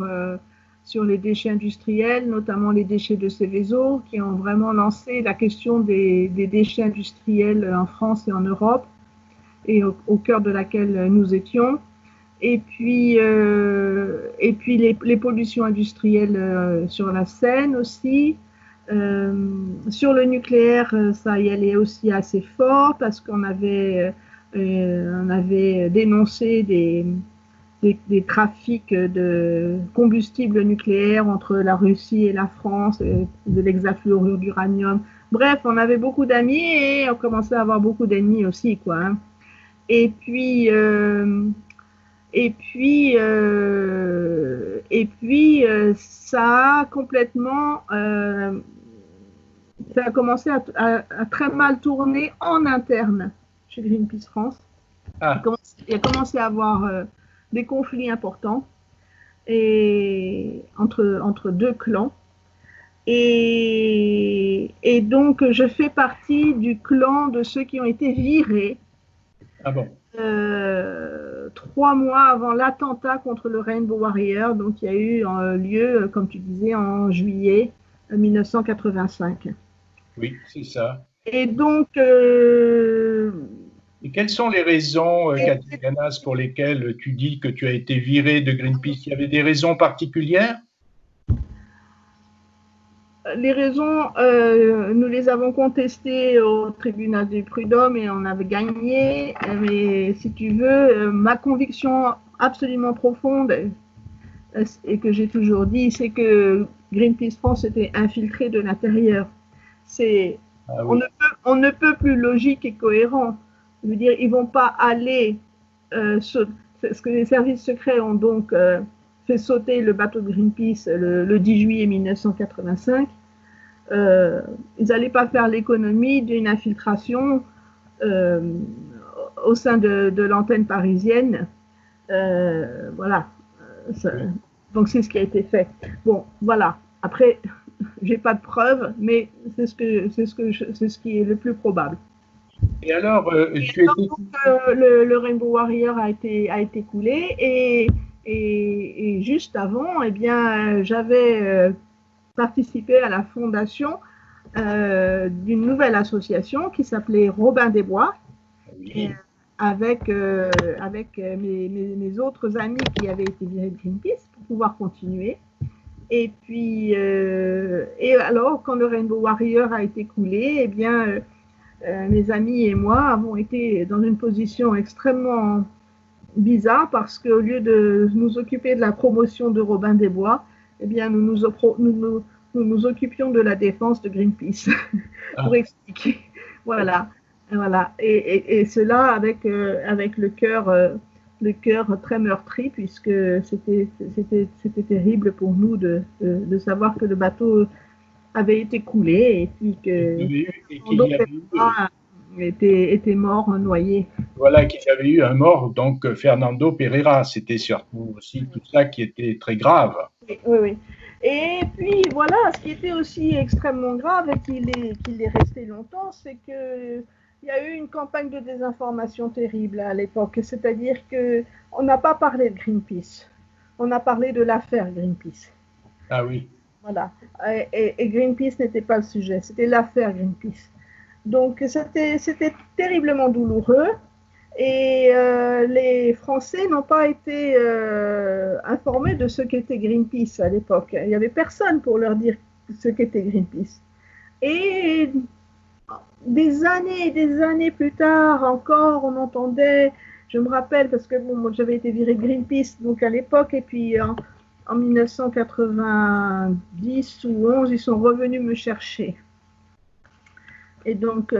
les déchets industriels, notamment les déchets de Seveso, qui ont vraiment lancé la question des déchets industriels en France et en Europe, et au cœur de laquelle nous étions. Et puis les pollutions industrielles sur la Seine aussi. Sur le nucléaire, ça y allait aussi assez fort, parce qu'on avait dénoncé des trafics de combustible nucléaire entre la Russie et la France, de l'hexafluorure d'uranium. Bref, on avait beaucoup d'amis et on commençait à avoir beaucoup d'ennemis aussi, quoi. Hein. Et puis, ça a complètement, ça a commencé à très mal tourner en interne chez Greenpeace France. Ah. Il a commencé à avoir des conflits importants et entre deux clans. Et donc, je fais partie du clan de ceux qui ont été virés. Ah bon. 3 mois avant l'attentat contre le Rainbow Warrior, donc il y a eu lieu, comme tu disais, en juillet 1985. Oui, c'est ça. Et donc... Et quelles sont les raisons, Katia Canas, pour lesquelles tu dis que tu as été virée de Greenpeace? Il y avait des raisons particulières? Les raisons, nous les avons contestées au tribunal du prud'homme et on avait gagné. Mais si tu veux, ma conviction absolument profonde, et que j'ai toujours dit, c'est que Greenpeace France était infiltré de l'intérieur. Oui. On ne peut plus logique et cohérent. Je veux dire, ils ne vont pas aller ce que les services secrets ont donc fait sauter le bateau de Greenpeace le 10 juillet 1985. Ils n'allaient pas faire l'économie d'une infiltration au sein de l'antenne parisienne. Voilà. Donc c'est ce qui a été fait. Bon, voilà. Après, j'ai pas de preuves, mais c'est ce qui est le plus probable. Et alors, le Rainbow Warrior a été coulé et juste avant, eh bien, j'avais participé à la fondation d'une nouvelle association qui s'appelait Robin des Bois, oui. avec mes autres amis qui avaient été virés de Greenpeace pour pouvoir continuer. Et puis, et alors, quand le Rainbow Warrior a été coulé, eh bien, mes amis et moi avons été dans une position extrêmement bizarre parce qu'au lieu de nous occuper de la promotion de Robin des Bois, eh bien, nous nous nous occupions de la défense de Greenpeace, pour expliquer. Voilà. Voilà. Et cela avec le cœur très meurtri, puisque c'était terrible pour nous de savoir que le bateau avait été coulé et puis était mort noyé. Voilà, qu'il y avait eu un mort, donc Fernando Pereira. C'était surtout aussi tout ça qui était très grave. Oui, oui. Et puis voilà, ce qui était aussi extrêmement grave et qu'il est resté longtemps, c'est que il y a eu une campagne de désinformation terrible à l'époque. C'est-à-dire qu'on n'a pas parlé de Greenpeace, on a parlé de l'affaire Greenpeace. Ah oui. Voilà. Et Greenpeace n'était pas le sujet, c'était l'affaire Greenpeace. Donc c'était terriblement douloureux. Et les Français n'ont pas été informés de ce qu'était Greenpeace à l'époque. Il n'y avait personne pour leur dire ce qu'était Greenpeace. Et des années plus tard encore, on entendait, je me rappelle, parce que bon, moi, j'avais été virée de Greenpeace donc à l'époque, et puis en 1990 ou 11, ils sont revenus me chercher. Et donc,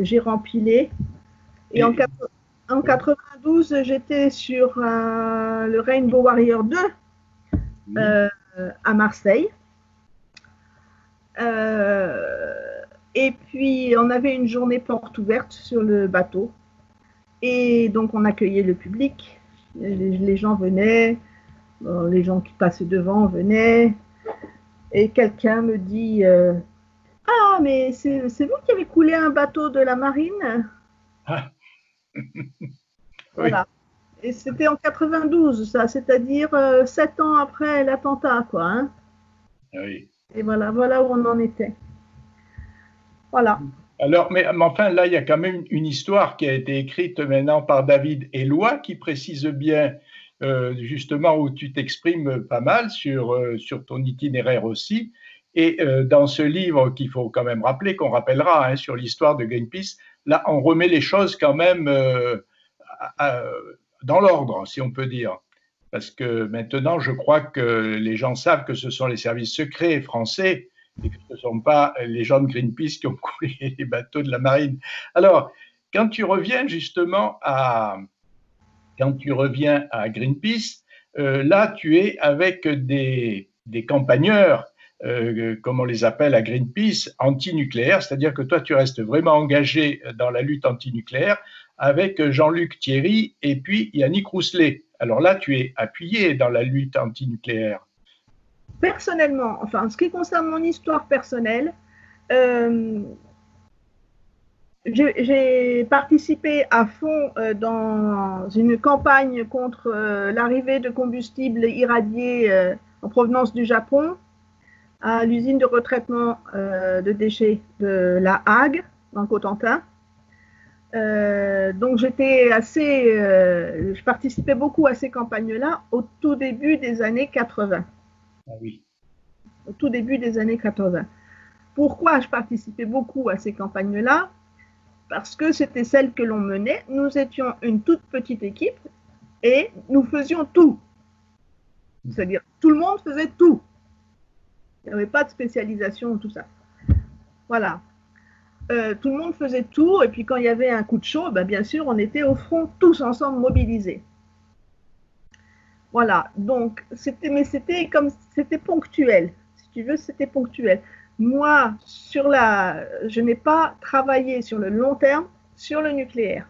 j'ai rempilé. Et en 92, j'étais sur le Rainbow Warrior 2 à Marseille. Et puis, on avait une journée porte ouverte sur le bateau. Et donc, on accueillait le public. Les gens venaient, les gens qui passaient devant venaient. Et quelqu'un me dit ah, mais c'est vous qui avez coulé un bateau de la marine? Ah. Voilà. Et c'était en 92, ça, c'est-à-dire 7 ans après l'attentat, quoi. Hein. Oui. Et voilà où on en était. Voilà. Alors, mais enfin, là, il y a quand même une histoire qui a été écrite maintenant par David Eloi qui précise bien justement où tu t'exprimes pas mal sur ton itinéraire aussi. Et dans ce livre qu'il faut quand même rappeler, qu'on rappellera hein, sur l'histoire de Greenpeace, là, on remet les choses quand même dans l'ordre, si on peut dire. Parce que maintenant, je crois que les gens savent que ce sont les services secrets français et que ce ne sont pas les gens de Greenpeace qui ont coulé les bateaux de la marine. Alors, quand tu reviens justement à Greenpeace, là, tu es avec des campagneurs, comme on les appelle à Greenpeace, anti-nucléaires, c'est-à-dire que toi, tu restes vraiment engagé dans la lutte anti-nucléaire avec Jean-Luc Thierry et puis Yannick Rousselet. Alors là, tu es appuyé dans la lutte anti-nucléaire. Personnellement, enfin, en ce qui concerne mon histoire personnelle, j'ai participé à fond dans une campagne contre l'arrivée de combustible irradié en provenance du Japon à l'usine de retraitement de déchets de La Hague, dans le Cotentin. Donc je participais beaucoup à ces campagnes-là au tout début des années 80. Ah oui. Au tout début des années 80. Pourquoi je participais beaucoup à ces campagnes-là? Parce que c'était celles que l'on menait. Nous étions une toute petite équipe et nous faisions tout. C'est-à-dire, tout le monde faisait tout. Il n'y avait pas de spécialisation, tout ça. Voilà. Tout le monde faisait tout, et puis quand il y avait un coup de chaud, ben bien sûr, on était au front, tous ensemble mobilisés. Voilà. Donc, c'était ponctuel. Si tu veux, c'était ponctuel. Moi, je n'ai pas travaillé sur le long terme sur le nucléaire.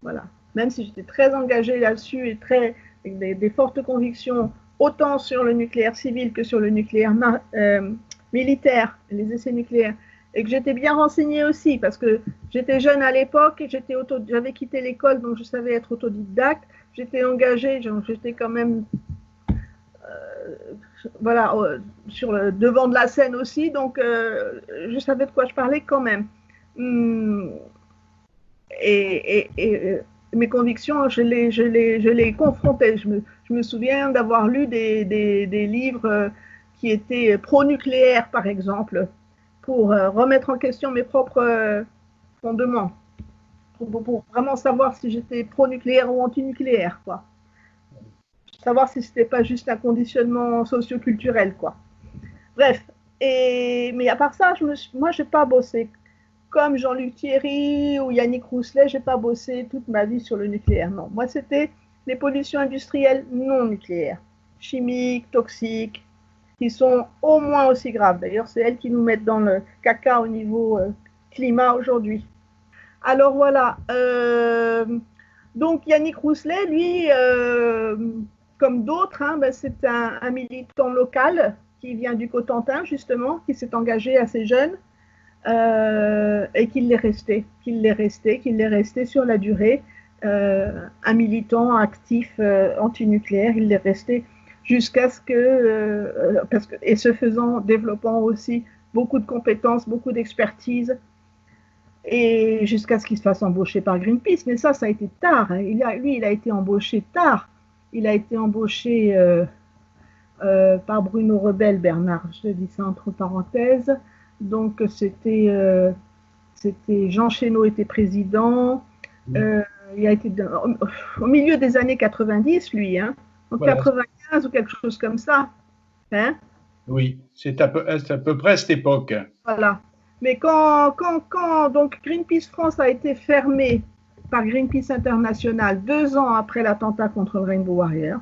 Voilà. Même si j'étais très engagée là-dessus et avec des fortes convictions, autant sur le nucléaire civil que sur le nucléaire militaire, les essais nucléaires, et que j'étais bien renseignée aussi, parce que j'étais jeune à l'époque, et j'avais quitté l'école, donc je savais être autodidacte, j'étais engagée, j'étais quand même voilà, sur le devant de la scène aussi, donc je savais de quoi je parlais quand même. Et mes convictions, je les confrontais. Je me souviens d'avoir lu des livres qui étaient pro-nucléaires, par exemple, pour remettre en question mes propres fondements, pour vraiment savoir si j'étais pro-nucléaire ou anti-nucléaire, quoi. Savoir si c'était pas juste un conditionnement socio-culturel, quoi. Bref, Mais à part ça, moi, je n'ai pas bossé. Comme Jean-Luc Thierry ou Yannick Rousselet, je n'ai pas bossé toute ma vie sur le nucléaire. Non, moi, c'était les pollutions industrielles non nucléaires, chimiques, toxiques, qui sont au moins aussi graves. D'ailleurs, c'est elles qui nous mettent dans le caca au niveau climat aujourd'hui. Alors voilà. Donc Yannick Rousselet, lui, comme d'autres, c'est un militant local qui vient du Cotentin, justement, qui s'est engagé assez jeune et qu'il l'est resté sur la durée. Un militant actif antinucléaire, il l'est resté jusqu'à ce que, et ce faisant, développant aussi beaucoup de compétences, beaucoup d'expertise, et jusqu'à ce qu'il se fasse embaucher par Greenpeace. Mais ça a été tard. Il a été embauché tard. Il a été embauché par Bruno Rebel, Bernard, je dis ça entre parenthèses. Donc c'était Jean Chénaud était président. Il a été au milieu des années 90, lui, en voilà. 95 ou quelque chose comme ça. Oui, c'est à peu près à cette époque. Voilà. Mais quand donc Greenpeace France a été fermé par Greenpeace International 2 ans après l'attentat contre le Rainbow Warrior,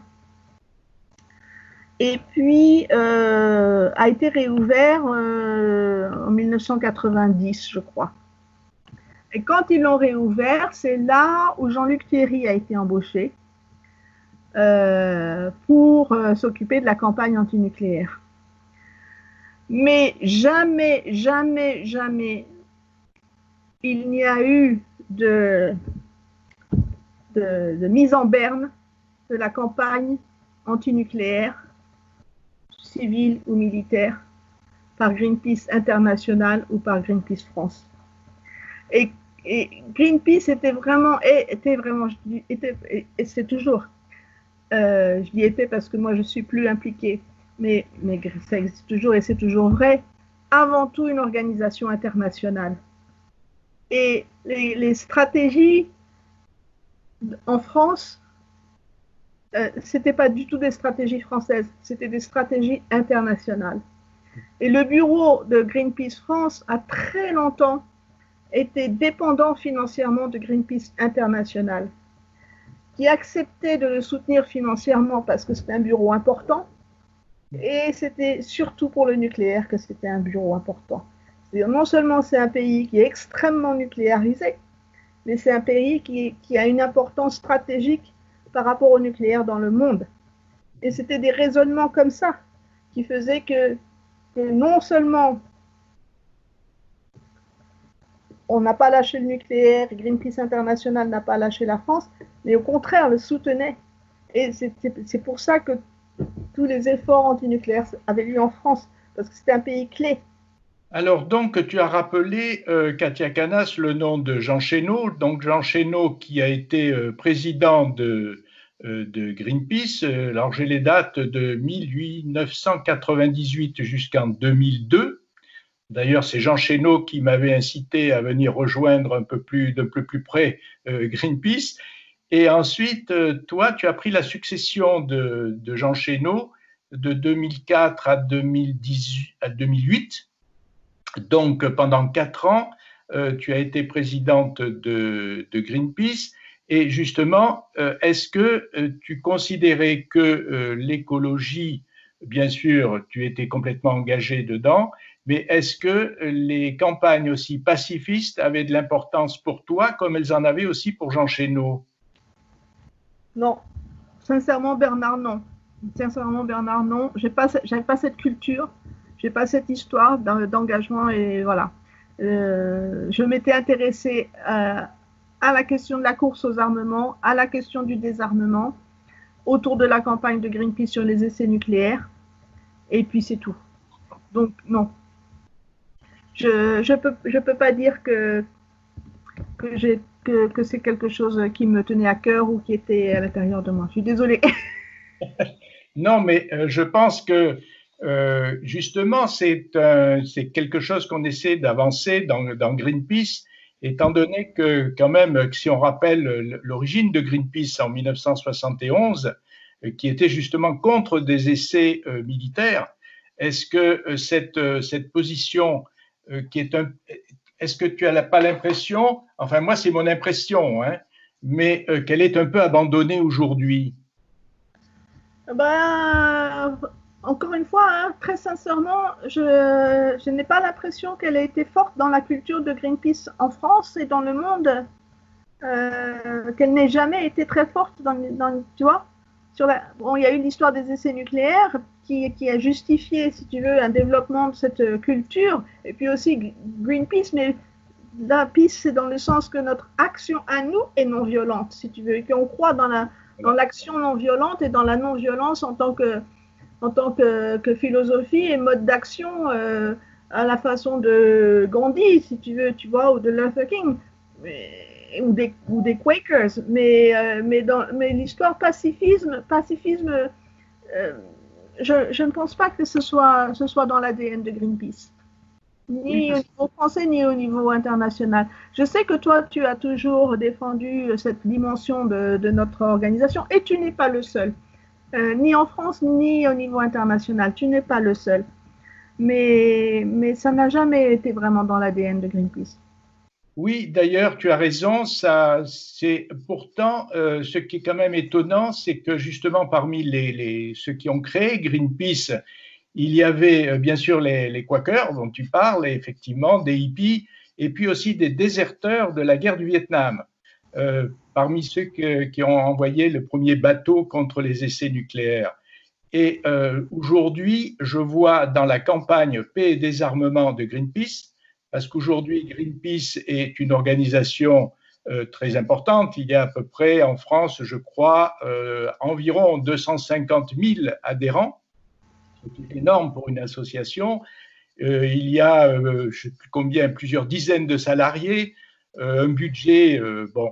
et puis a été réouvert en 1990, je crois. Et quand ils l'ont réouvert, c'est là où Jean-Luc Thierry a été embauché pour s'occuper de la campagne antinucléaire. Mais jamais, jamais, jamais, il n'y a eu de mise en berne de la campagne antinucléaire, civile ou militaire, par Greenpeace International ou par Greenpeace France. Et Greenpeace était vraiment, et c'est toujours, je dis était parce que moi je ne suis plus impliquée, mais ça existe toujours et c'est toujours vrai, avant tout une organisation internationale. Et les stratégies en France, ce n'était pas du tout des stratégies françaises, c'était des stratégies internationales. Et le bureau de Greenpeace France a très longtemps été dépendant financièrement de Greenpeace International, qui acceptait de le soutenir financièrement parce que c'était un bureau important, et c'était surtout pour le nucléaire que c'était un bureau important. C'est-à-dire, non seulement c'est un pays qui est extrêmement nucléarisé, mais c'est un pays qui a une importance stratégique par rapport au nucléaire dans le monde. Et c'était des raisonnements comme ça qui faisaient que non seulement on n'a pas lâché le nucléaire, Greenpeace International n'a pas lâché la France, mais au contraire le soutenait. Et c'est pour ça que tous les efforts antinucléaires avaient lieu en France, parce que c'était un pays clé. Alors donc, tu as rappelé, Katia Canas, le nom de Jean Chénaud. Donc Jean Chénaud qui a été président de Greenpeace. Alors j'ai les dates de 1998 jusqu'en 2002. D'ailleurs, c'est Jean Chénaud qui m'avait incité à venir rejoindre un peu plus près Greenpeace. Et ensuite, toi, tu as pris la succession de Jean Chénaud de 2004 à 2008. Donc, pendant 4 ans, tu as été présidente de Greenpeace. Et justement, est-ce que tu considérais que l'écologie, bien sûr, tu étais complètement engagée dedans, mais est-ce que les campagnes aussi pacifistes avaient de l'importance pour toi, comme elles en avaient aussi pour Jean Chénaud? Non. Sincèrement, Bernard, non. Sincèrement, Bernard, non. J'avais pas cette culture, j'ai pas cette histoire d'engagement et voilà. Je m'étais intéressée à la question de la course aux armements, à la question du désarmement, autour de la campagne de Greenpeace sur les essais nucléaires, et puis c'est tout. Donc non. Je peux pas dire que c'est quelque chose qui me tenait à cœur ou qui était à l'intérieur de moi. Je suis désolée. Non, mais je pense que justement, c'est quelque chose qu'on essaie d'avancer dans Greenpeace, étant donné que quand même, si on rappelle l'origine de Greenpeace en 1971, qui était justement contre des essais militaires, Est-ce que cette position qui est est-ce que tu n'as pas l'impression, enfin moi c'est mon impression, hein, mais qu'elle est un peu abandonnée aujourd'hui? Ben, encore une fois, hein, très sincèrement, je n'ai pas l'impression qu'elle ait été forte dans la culture de Greenpeace en France et dans le monde, qu'elle n'ait jamais été très forte tu vois, bon, il y a eu l'histoire des essais nucléaires qui a justifié, si tu veux, un développement de cette culture, et puis aussi Greenpeace, mais la peace, c'est dans le sens que notre action à nous est non violente, si tu veux, et qu'on croit dans l'action non violente et dans la non-violence en tant que philosophie et mode d'action à la façon de Gandhi, si tu veux, tu vois, ou de Luther King, ou des Quakers. Mais l'histoire pacifisme, je ne pense pas que ce soit dans l'ADN de Greenpeace, ni au niveau français, ni au niveau international. Je sais que toi, tu as toujours défendu cette dimension de notre organisation, et tu n'es pas le seul. Ni en France, ni au niveau international. Tu n'es pas le seul. Mais ça n'a jamais été vraiment dans l'ADN de Greenpeace. Oui, d'ailleurs, tu as raison. C'est pourtant ce qui est quand même étonnant, c'est que justement parmi ceux qui ont créé Greenpeace, il y avait bien sûr les Quakers dont tu parles, et effectivement des hippies, et puis aussi des déserteurs de la guerre du Vietnam. Parmi ceux qui ont envoyé le premier bateau contre les essais nucléaires. Et aujourd'hui, je vois dans la campagne Paix et désarmement de Greenpeace, parce qu'aujourd'hui, Greenpeace est une organisation très importante. Il y a à peu près en France, je crois, environ 250 000 adhérents. C'est énorme pour une association. Il y a, je ne sais plus combien, plusieurs dizaines de salariés, un budget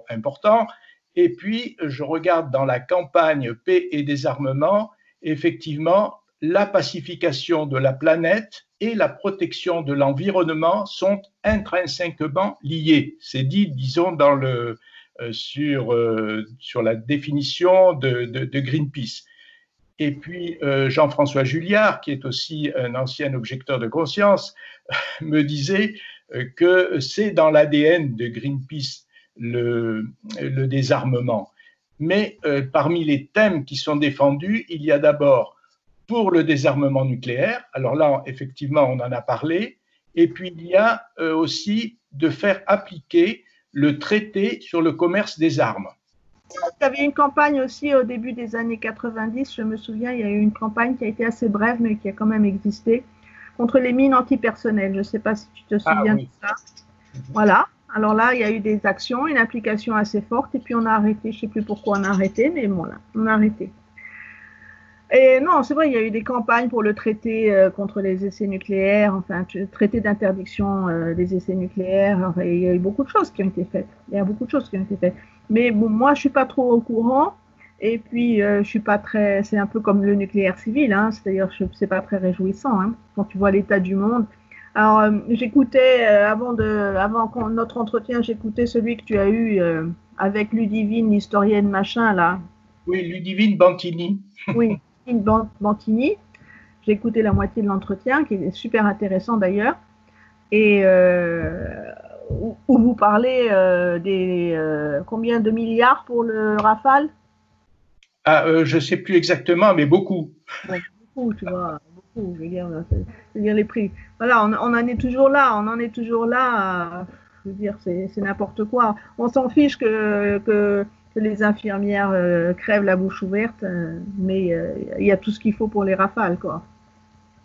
important. Et puis, je regarde dans la campagne Paix et désarmement, effectivement, la pacification de la planète et la protection de l'environnement sont intrinsèquement liés. C'est dit, disons, sur la définition de Greenpeace. Et puis, Jean-François Julliard, qui est aussi un ancien objecteur de conscience, me disait que c'est dans l'ADN de Greenpeace le désarmement. Mais parmi les thèmes qui sont défendus, il y a d'abord pour le désarmement nucléaire, alors là, effectivement, on en a parlé, et puis il y a aussi de faire appliquer le traité sur le commerce des armes. Il y avait une campagne aussi au début des années 90, je me souviens, il y a eu une campagne qui a été assez brève, mais qui a quand même existé, contre les mines antipersonnelles. Je ne sais pas si tu te souviens de ça. Voilà. Alors là, il y a eu des actions, une application assez forte, et puis on a arrêté. Je ne sais plus pourquoi on a arrêté, mais voilà, on a arrêté. Et non, c'est vrai, il y a eu des campagnes pour le traité contre les essais nucléaires, enfin, le traité d'interdiction des essais nucléaires. Enfin, il y a eu beaucoup de choses qui ont été faites. Il y a beaucoup de choses qui ont été faites. Mais bon, moi, je ne suis pas trop au courant. Et puis, je suis pas très. C'est un peu comme le nucléaire civil, hein, c'est-à-dire que c'est pas très réjouissant hein, quand tu vois l'état du monde. Alors, j'écoutais avant notre entretien, j'écoutais celui que tu as eu avec Ludivine, l'historienne machin là. Oui, Ludivine Bantini. Oui, Ludivine Bantini. J'ai écouté la moitié de l'entretien, qui est super intéressant d'ailleurs, et où vous parlez des combien de milliards pour le Rafale. Je ne sais plus exactement, mais beaucoup. Ouais, beaucoup, tu vois, beaucoup. Je veux dire les prix. Voilà, on en est toujours là. On en est toujours là. Je veux dire, c'est n'importe quoi. On s'en fiche que les infirmières crèvent la bouche ouverte, mais il y a tout ce qu'il faut pour les Rafales, quoi.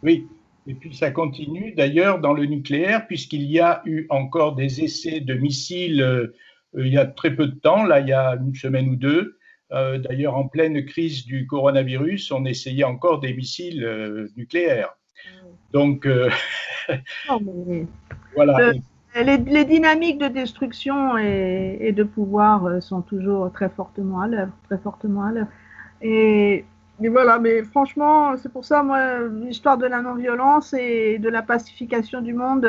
Oui, et puis ça continue d'ailleurs dans le nucléaire, puisqu'il y a eu encore des essais de missiles il y a très peu de temps, là, il y a une semaine ou deux. D'ailleurs, en pleine crise du coronavirus, on essayait encore des missiles nucléaires. Donc, voilà. Les dynamiques de destruction et de pouvoir sont toujours très fortement à l'œuvre, très fortement à l'œuvre. Et voilà, mais franchement, c'est pour ça, moi, l'histoire de la non-violence et de la pacification du monde,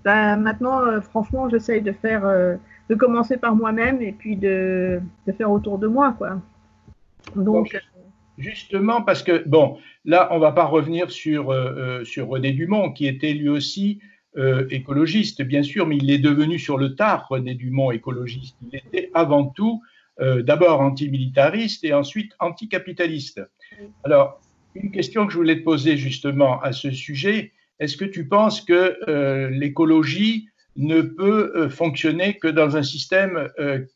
maintenant, franchement, j'essaye de commencer par moi-même et puis de faire autour de moi, quoi. Donc, Justement, parce que, bon, là, on ne va pas revenir sur René Dumont, qui était lui aussi écologiste, bien sûr, mais il est devenu sur le tard, René Dumont, écologiste. Il était avant tout d'abord antimilitariste et ensuite anticapitaliste. Alors, une question que je voulais te poser justement à ce sujet, est-ce que tu penses que l'écologie ne peut fonctionner que dans un système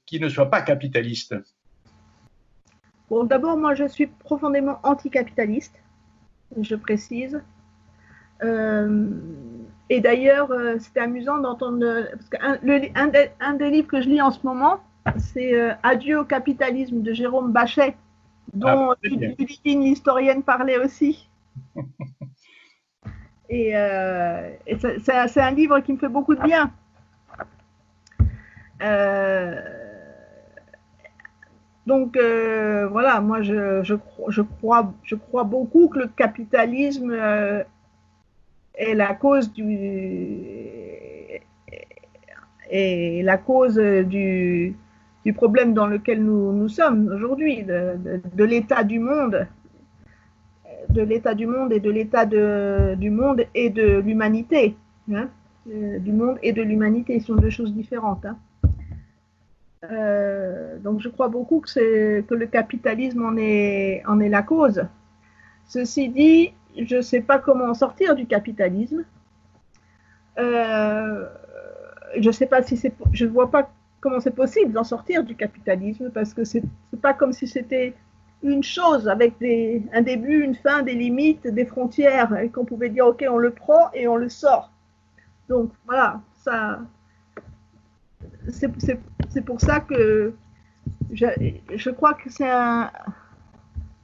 qui ne soit pas capitaliste? Bon, d'abord, moi, je suis profondément anticapitaliste, je précise. Et d'ailleurs, c'était amusant d'entendre, parce qu'un des livres que je lis en ce moment, c'est Adieu au capitalisme de Jérôme Bachet, dont Ludivine, l'historienne, parlait aussi. Et c'est un livre qui me fait beaucoup de bien. Donc voilà, moi je crois beaucoup que le capitalisme est la cause du problème dans lequel nous sommes aujourd'hui, de l'état du monde, et de l'état du monde et de l'humanité. Hein, du monde et de l'humanité sont deux choses différentes. Hein. Donc je crois beaucoup que le capitalisme en est la cause. Ceci dit, je ne sais pas comment sortir du capitalisme. Je sais pas si je ne vois pas comment c'est possible d'en sortir du capitalisme, parce que c'est pas comme si c'était une chose avec un début, une fin, des limites, des frontières, et qu'on pouvait dire ok, on le prend et on le sort. Donc voilà, ça. C'est pour ça que je crois que c'est un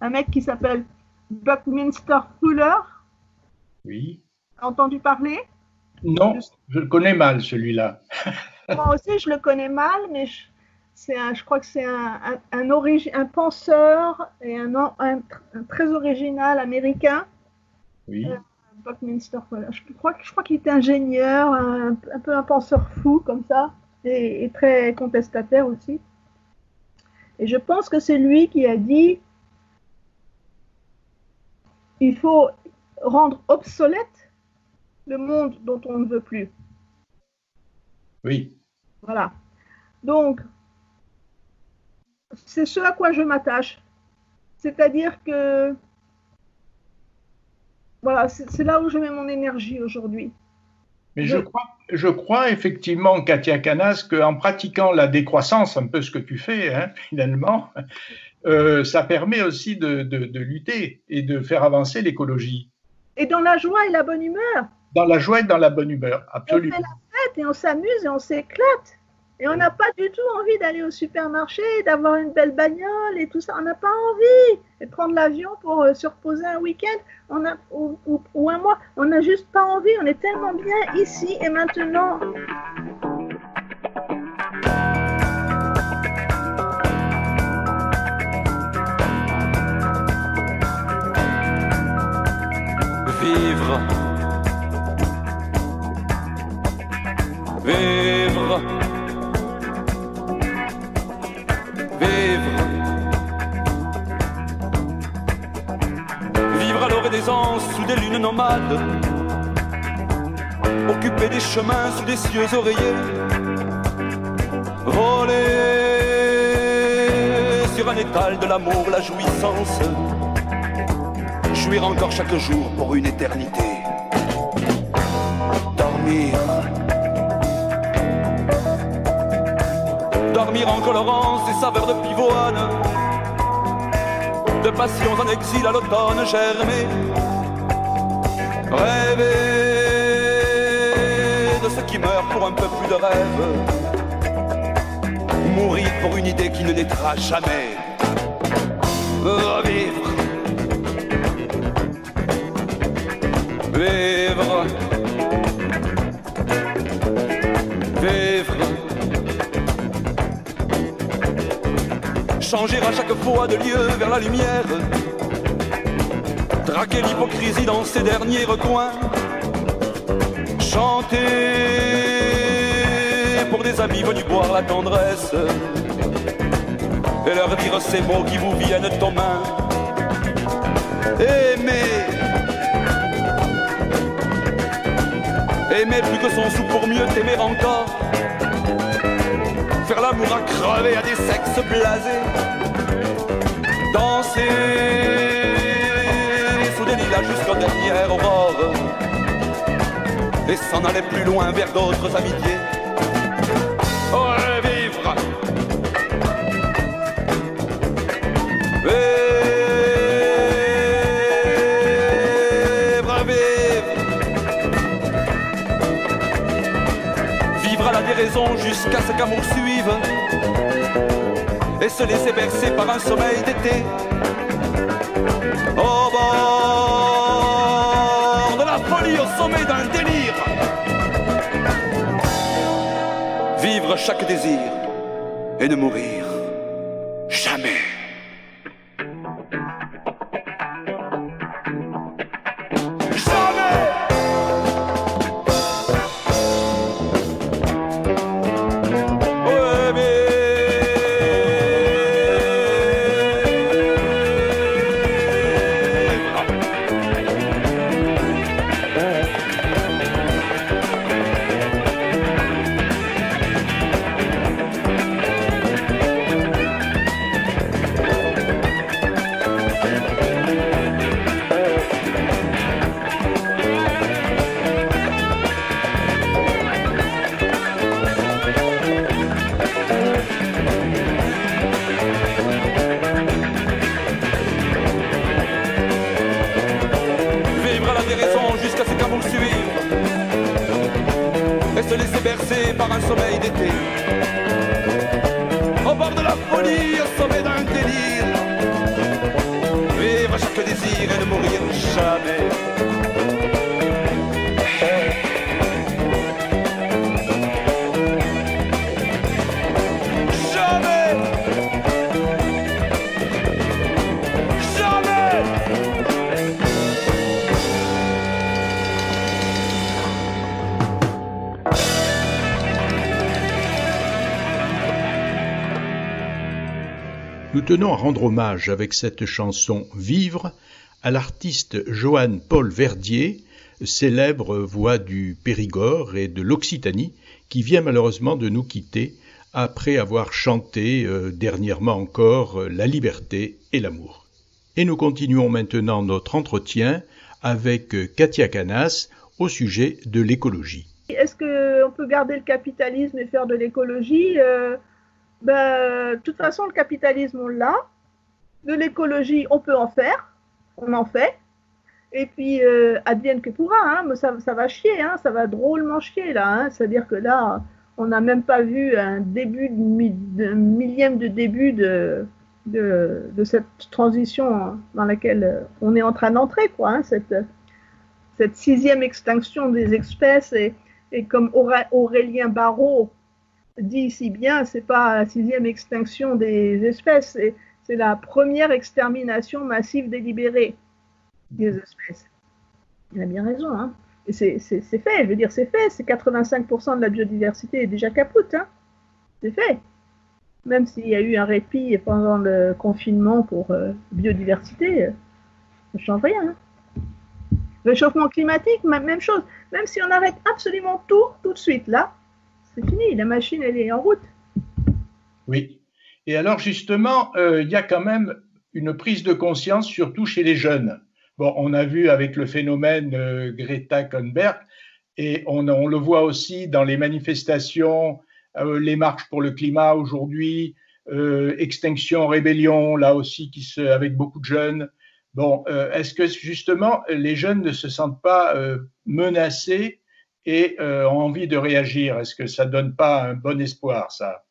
mec qui s'appelle Buckminster Fuller. Oui. Entendu parler? Non, je le connais mal celui-là. Moi aussi, je le connais mal, mais je crois que c'est un penseur et un très original américain. Oui. Buckminster Fuller. Je crois qu'il était ingénieur, un peu un penseur fou comme ça. Et très contestataire aussi. Et je pense que c'est lui qui a dit il faut rendre obsolète le monde dont on ne veut plus. Oui. Voilà. Donc, c'est ce à quoi je m'attache. C'est-à-dire que voilà, c'est là où je mets mon énergie aujourd'hui. Mais je crois effectivement, Katia Canas, qu'en pratiquant la décroissance, un peu ce que tu fais, hein, finalement, ça permet aussi de lutter et de faire avancer l'écologie. Et dans la joie et la bonne humeur. Dans la joie et dans la bonne humeur, absolument. On fait la fête et on s'amuse et on s'éclate. Et on n'a pas du tout envie d'aller au supermarché, d'avoir une belle bagnole et tout ça. On n'a pas envie de prendre l'avion pour se reposer un week-end ou un mois. On n'a juste pas envie. On est tellement bien ici et maintenant. Vivre. Vivre. Vivre à l'orée des anses sous des lunes nomades, occuper des chemins sous des cieux oreillers, voler sur un étal de l'amour la jouissance, jouir encore chaque jour pour une éternité, dormir. Dormir en colorant ses saveurs de pivoine, de passions en exil à l'automne germé, rêver de ce qui meurt pour un peu plus de rêve, mourir pour une idée qui ne naîtra jamais, revivre, vivre, vivre. Changer à chaque fois de lieu vers la lumière, traquer l'hypocrisie dans ses derniers recoins, chanter pour des amis venus boire la tendresse et leur dire ces mots qui vous viennent aux mains. Aimer. Aimer plus que son sou pour mieux t'aimer encore. Faire l'amour à crever à des sexes blasés. Danser sous des lilas jusqu'aux dernières aurores. Et s'en aller plus loin vers d'autres amitiés. Vivre. Vivre à la déraison jusqu'à ce qu'amour suive. Et se laisser bercer par un sommeil d'été. Au bord de la folie, au sommet d'un délire. Vivre chaque désir et ne mourir jamais. Se laisser bercer par un sommeil d'été. Au bord de la folie, au sommet d'un délire. Vivre chaque désir et ne mourir jamais. Nous tenons à rendre hommage avec cette chanson « Vivre » à l'artiste Johann Paul Verdier, célèbre voix du Périgord et de l'Occitanie, qui vient malheureusement de nous quitter après avoir chanté dernièrement encore la liberté et l'amour. Et nous continuons maintenant notre entretien avec Katia Canas au sujet de l'écologie. Est-ce qu'on peut garder le capitalisme et faire de l'écologie ? De toute façon, le capitalisme, on l'a. De l'écologie, on peut en faire. On en fait. Et puis, advienne que pourra. Hein, ça va chier. Hein, ça va drôlement chier, là. Hein, c'est-à-dire que là, on n'a même pas vu un début de millième de début de cette transition dans laquelle on est en train d'entrer, quoi. Hein, cette sixième extinction des espèces. Et comme Aurélien Barraud dit si bien, c'est pas la sixième extinction des espèces, c'est la première extermination massive délibérée des espèces. Il a bien raison, hein. Et c'est fait, je veux dire, c'est fait. C'est 85% de la biodiversité est déjà capote, hein. C'est fait. Même s'il y a eu un répit pendant le confinement pour biodiversité, ça ne change rien. Hein. Réchauffement climatique, même chose. Même si on arrête absolument tout de suite, là, c'est fini, la machine, elle est en route. Oui. Et alors, justement, il y a quand même une prise de conscience, surtout chez les jeunes. Bon, on a vu avec le phénomène Greta Thunberg, et on le voit aussi dans les manifestations, les marches pour le climat aujourd'hui, Extinction Rébellion, là aussi, avec beaucoup de jeunes. Bon, est-ce que justement, les jeunes ne se sentent pas menacés et ont envie de réagir? Est-ce que ça ne donne pas un bon espoir, ça?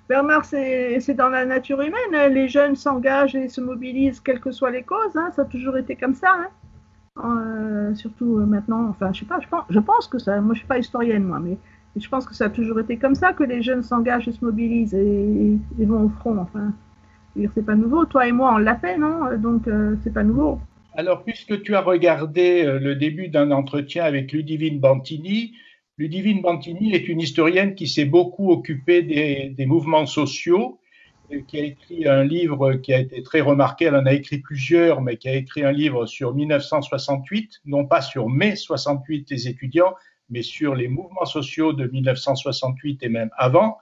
Bernard, c'est dans la nature humaine. Les jeunes s'engagent et se mobilisent, quelles que soient les causes. Hein, ça a toujours été comme ça. Hein. Surtout maintenant, enfin, je sais pas, je pense que ça, moi je ne suis pas historienne, moi, mais je pense que ça a toujours été comme ça, que les jeunes s'engagent et se mobilisent et vont au front. Enfin, c'est pas nouveau. Toi et moi, on l'a fait, non? Donc, c'est pas nouveau. Alors, puisque tu as regardé le début d'un entretien avec Ludivine Bantini est une historienne qui s'est beaucoup occupée des mouvements sociaux qui a écrit un livre qui a été très remarqué. Elle en a écrit plusieurs, mais qui a écrit un livre sur 1968, non pas sur mai 68 les étudiants, mais sur les mouvements sociaux de 1968 et même avant.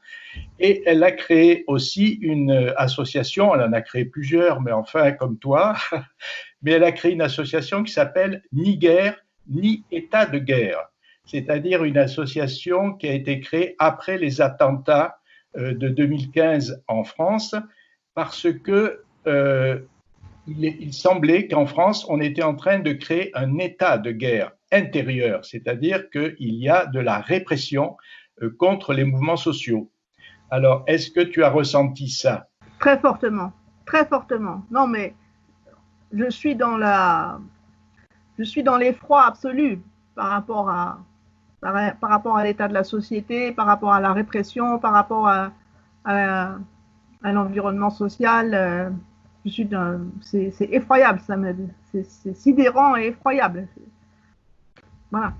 Et elle a créé aussi une association, elle en a créé plusieurs, mais enfin comme toi, mais elle a créé une association qui s'appelle Ni guerre, ni état de guerre, c'est-à-dire une association qui a été créée après les attentats de 2015 en France, parce que il semblait qu'en France, on était en train de créer un état de guerre intérieur, c'est-à-dire qu'il y a de la répression contre les mouvements sociaux. Alors, est-ce que tu as ressenti ça? Très fortement, très fortement. Non, mais je suis dans l'effroi absolu par rapport à l'état de la société, par rapport à la répression, par rapport à l'environnement social. C'est effroyable, c'est sidérant et effroyable. Voilà.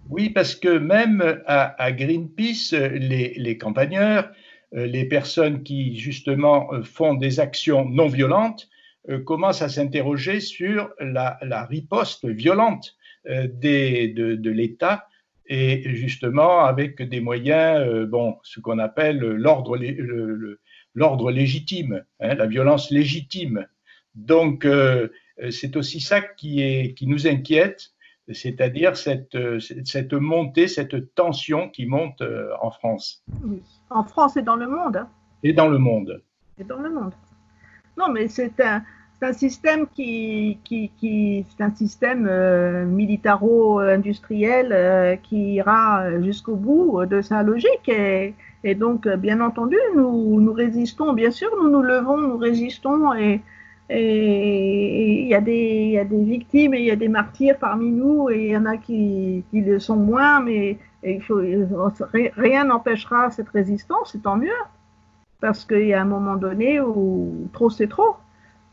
Oui, parce que même à Greenpeace, les campagneurs, les personnes qui justement font des actions non violentes, commencent à s'interroger sur la riposte violente de l'État, et justement avec des moyens, ce qu'on appelle l'ordre légitime, hein, la violence légitime. Donc, c'est aussi ça qui nous inquiète, c'est-à-dire cette montée, cette tension qui monte en France. Oui. En France et dans le monde. Hein. Et dans le monde. Et dans le monde. Non, mais c'est un système c'est un système militaro-industriel qui ira jusqu'au bout de sa logique. Et donc, bien entendu, nous résistons. Bien sûr, nous nous levons, nous résistons. Et il y a des victimes et il y a des martyrs parmi nous. Et il y en a qui le sont moins. Mais rien n'empêchera cette résistance, c'est tant mieux. Parce qu'il y a un moment donné où trop, c'est trop.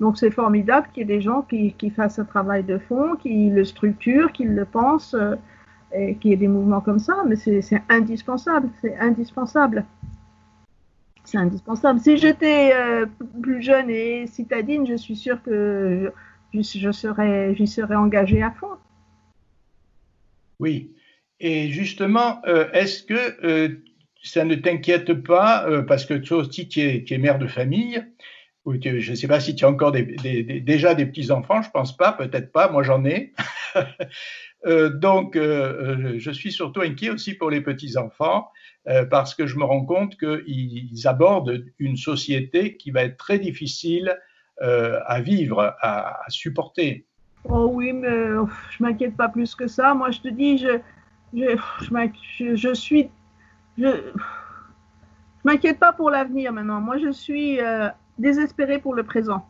Donc, c'est formidable qu'il y ait des gens qui fassent un travail de fond, qui le structurent, qui le pensent, et qu'il y ait des mouvements comme ça. Mais c'est indispensable, c'est indispensable. C'est indispensable. Si j'étais plus jeune et citadine, je suis sûre que j'y serais engagée à fond. Oui. Et justement, est-ce que ça ne t'inquiète pas, parce que toi aussi, tu es mère de famille, je ne sais pas si tu as encore déjà des petits-enfants, je ne pense pas, peut-être pas, moi j'en ai. Donc, je suis surtout inquiet aussi pour les petits-enfants, parce que je me rends compte qu'ils abordent une société qui va être très difficile à vivre, à supporter. Oh oui, mais je ne m'inquiète pas plus que ça. Moi, je te dis, je m'inquiète pas pour l'avenir maintenant. Moi, je suis désespérée pour le présent.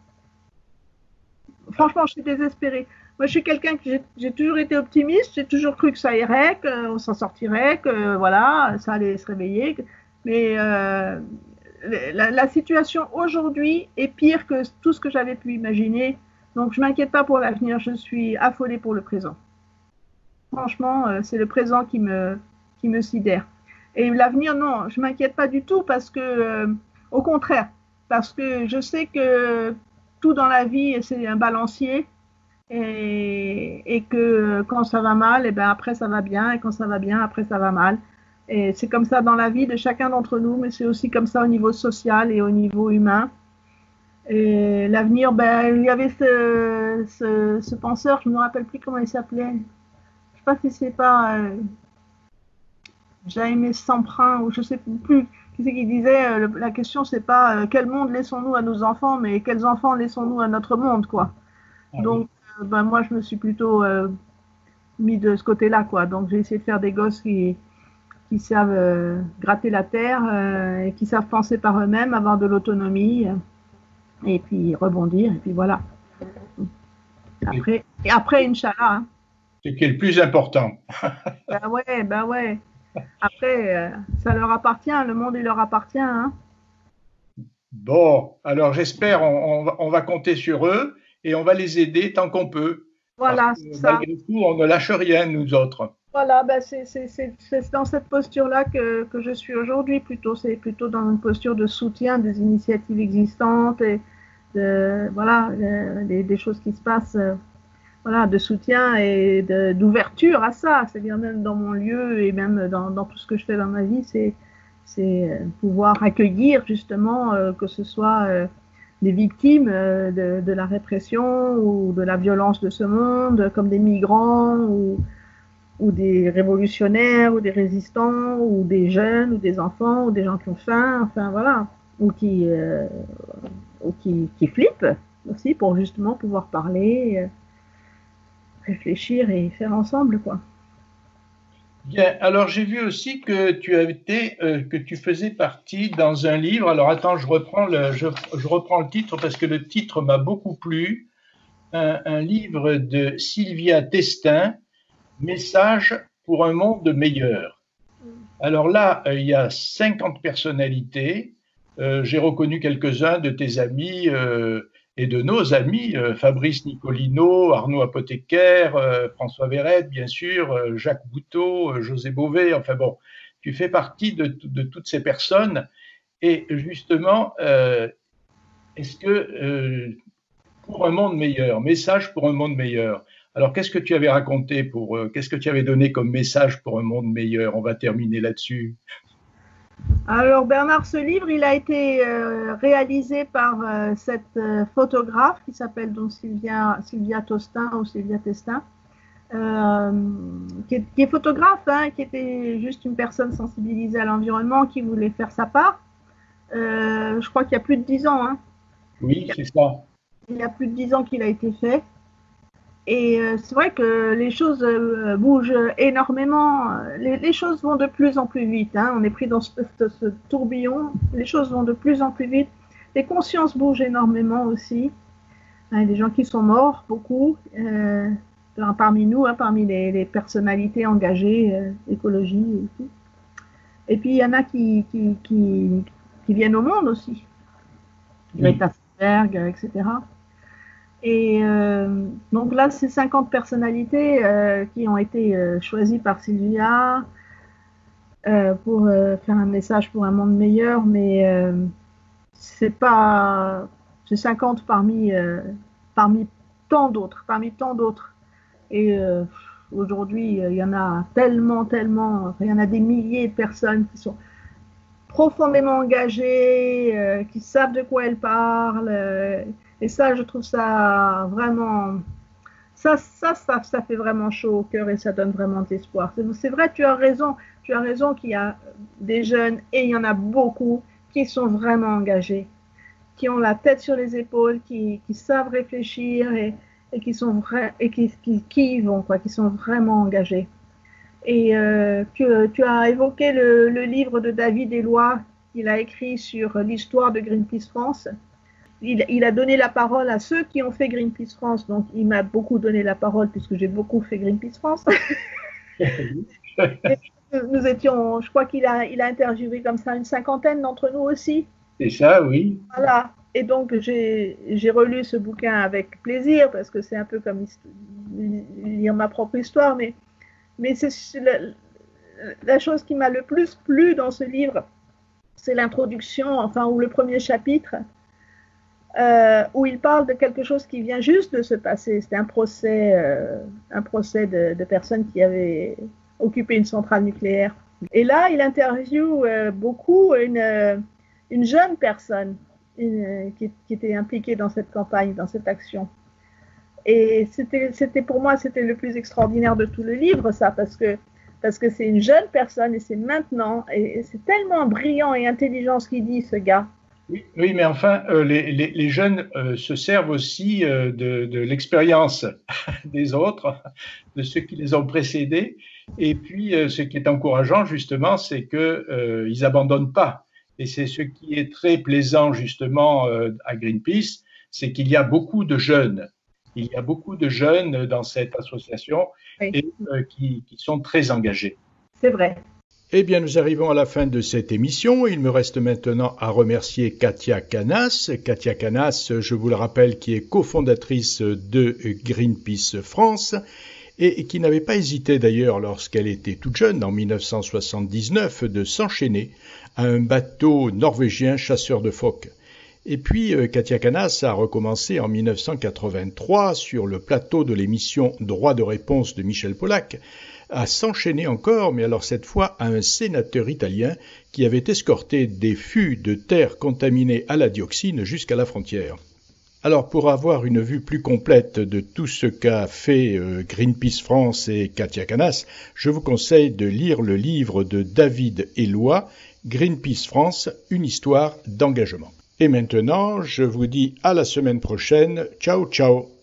Franchement, je suis désespérée. Moi, je suis quelqu'un j'ai toujours été optimiste. J'ai toujours cru que ça irait, qu'on s'en sortirait, que voilà, ça allait se réveiller. Mais la situation aujourd'hui est pire que tout ce que j'avais pu imaginer. Donc, je m'inquiète pas pour l'avenir. Je suis affolée pour le présent. Franchement, c'est le présent qui me sidère. Et l'avenir, non, je ne m'inquiète pas du tout parce que, au contraire, parce que je sais que tout dans la vie, c'est un balancier et que quand ça va mal, et ben après ça va bien, et quand ça va bien, après ça va mal. Et c'est comme ça dans la vie de chacun d'entre nous, mais c'est aussi comme ça au niveau social et au niveau humain. Et l'avenir, il y avait ce penseur, je ne me rappelle plus comment il s'appelait. Je ne sais pas si c'est pas Jaime Samprin, ou je ne sais plus qui c'est qui disait la question c'est pas quel monde laissons-nous à nos enfants, mais quels enfants laissons-nous à notre monde, quoi. Ah, donc oui. Moi je me suis plutôt mis de ce côté-là, quoi. Donc j'ai essayé de faire des gosses qui savent gratter la terre et qui savent penser par eux-mêmes, avoir de l'autonomie et puis rebondir, et puis voilà. Après Inch'Allah. Hein. Ce qui est le plus important. Ben ouais. Après, ça leur appartient, le monde, il leur appartient. Hein. Bon, alors j'espère, on va compter sur eux et on va les aider tant qu'on peut. Voilà, c'est ça. Malgré tout, on ne lâche rien, nous autres. Voilà, ben c'est dans cette posture-là que je suis aujourd'hui. C'est plutôt dans une posture de soutien des initiatives existantes et voilà, des choses qui se passent, voilà, de soutien et d'ouverture à ça. C'est-à-dire même dans mon lieu et même dans tout ce que je fais dans ma vie, c'est pouvoir accueillir justement que ce soit des victimes de la répression ou de la violence de ce monde, comme des migrants ou des révolutionnaires ou des résistants ou des jeunes ou des enfants ou des gens qui ont faim, enfin voilà, ou qui flippent aussi pour justement pouvoir parler, réfléchir et faire ensemble, quoi. Bien, alors j'ai vu aussi que tu faisais partie dans un livre. Alors attends, je reprends le titre parce que le titre m'a beaucoup plu. Un livre de Sylvia Testin, Message pour un monde meilleur. Alors là, il y a 50 personnalités. J'ai reconnu quelques-uns de tes amis et de nos amis, Fabrice Nicolino, Arnaud Apothécaire, François Verrette, bien sûr, Jacques Bouteau, José Bové. Enfin bon, tu fais partie de toutes ces personnes. Et justement, est-ce que pour un monde meilleur, message pour un monde meilleur. Alors, qu'est-ce que tu avais raconté qu'est-ce que tu avais donné comme message pour un monde meilleur? On va terminer là-dessus. Alors Bernard, ce livre, il a été réalisé par cette photographe qui s'appelle donc Sylvia Tostin ou Sylvia Testin, qui est photographe, hein, qui était juste une personne sensibilisée à l'environnement, qui voulait faire sa part. Je crois qu'il y a plus de 10 ans. Hein. Oui, c'est ça. Il y a plus de 10 ans qu'il a été fait. Et c'est vrai que les choses bougent énormément. Les choses vont de plus en plus vite. Hein. On est pris dans ce tourbillon. Les choses vont de plus en plus vite. Les consciences bougent énormément aussi. Il y a des gens qui sont morts, beaucoup, parmi nous, hein, parmi les personnalités engagées, écologie et tout. Et puis il y en a qui viennent au monde aussi. Greta Thunberg, etc. Et donc là, c'est 50 personnalités qui ont été choisies par Sylvia pour faire un message pour un monde meilleur, mais c'est 50 parmi tant d'autres, Et aujourd'hui, il y en a tellement, il y en a des milliers de personnes qui sont profondément engagées, qui savent de quoi elles parlent. Et ça, je trouve ça vraiment, ça fait vraiment chaud au cœur et ça donne vraiment d'espoir. C'est vrai, tu as raison qu'il y a des jeunes, et il y en a beaucoup, qui sont vraiment engagés, qui ont la tête sur les épaules, qui savent réfléchir et qui sont qui y vont, quoi, qui sont vraiment engagés. Et tu as évoqué le livre de David Eloi qu'il a écrit sur l'histoire de Greenpeace France. Il a donné la parole à ceux qui ont fait Greenpeace France, donc il m'a beaucoup donné la parole puisque j'ai beaucoup fait Greenpeace France. Nous étions, je crois qu'il a interviewé comme ça une 50aine d'entre nous aussi. C'est ça, oui. Voilà, et donc j'ai relu ce bouquin avec plaisir parce que c'est un peu comme lire ma propre histoire, mais c'est la chose qui m'a le plus plu dans ce livre, c'est l'introduction, ou le premier chapitre, où il parle de quelque chose qui vient juste de se passer. C'était un procès de personnes qui avaient occupé une centrale nucléaire. Et là, il interviewe beaucoup une jeune personne qui était impliquée dans cette campagne, dans cette action. Et c'était pour moi, c'était le plus extraordinaire de tout le livre, ça, parce que c'est une jeune personne et c'est maintenant, et c'est tellement brillant et intelligent ce qu'il dit, ce gars. Oui, mais enfin, les jeunes se servent aussi de l'expérience des autres, de ceux qui les ont précédés. Et puis, ce qui est encourageant, justement, c'est qu'ils n'abandonnent pas. Et c'est ce qui est très plaisant, justement, à Greenpeace, c'est qu'il y a beaucoup de jeunes. Il y a beaucoup de jeunes dans cette association et qui sont très engagés. C'est vrai. Eh bien, nous arrivons à la fin de cette émission. Il me reste maintenant à remercier Katia Canas. Katia Canas, je vous le rappelle, qui est cofondatrice de Greenpeace France et qui n'avait pas hésité d'ailleurs lorsqu'elle était toute jeune, en 1979, de s'enchaîner à un bateau norvégien chasseur de phoques. Et puis Katia Kanas a recommencé en 1983 sur le plateau de l'émission Droit de réponse de Michel Polac, à s'enchaîner encore, mais alors cette fois à un sénateur italien qui avait escorté des fûts de terre contaminés à la dioxine jusqu'à la frontière. Alors pour avoir une vue plus complète de tout ce qu'a fait Greenpeace France et Katia Kanas, je vous conseille de lire le livre de David Eloi, Greenpeace France, une histoire d'engagement. Et maintenant, je vous dis à la semaine prochaine. Ciao, ciao.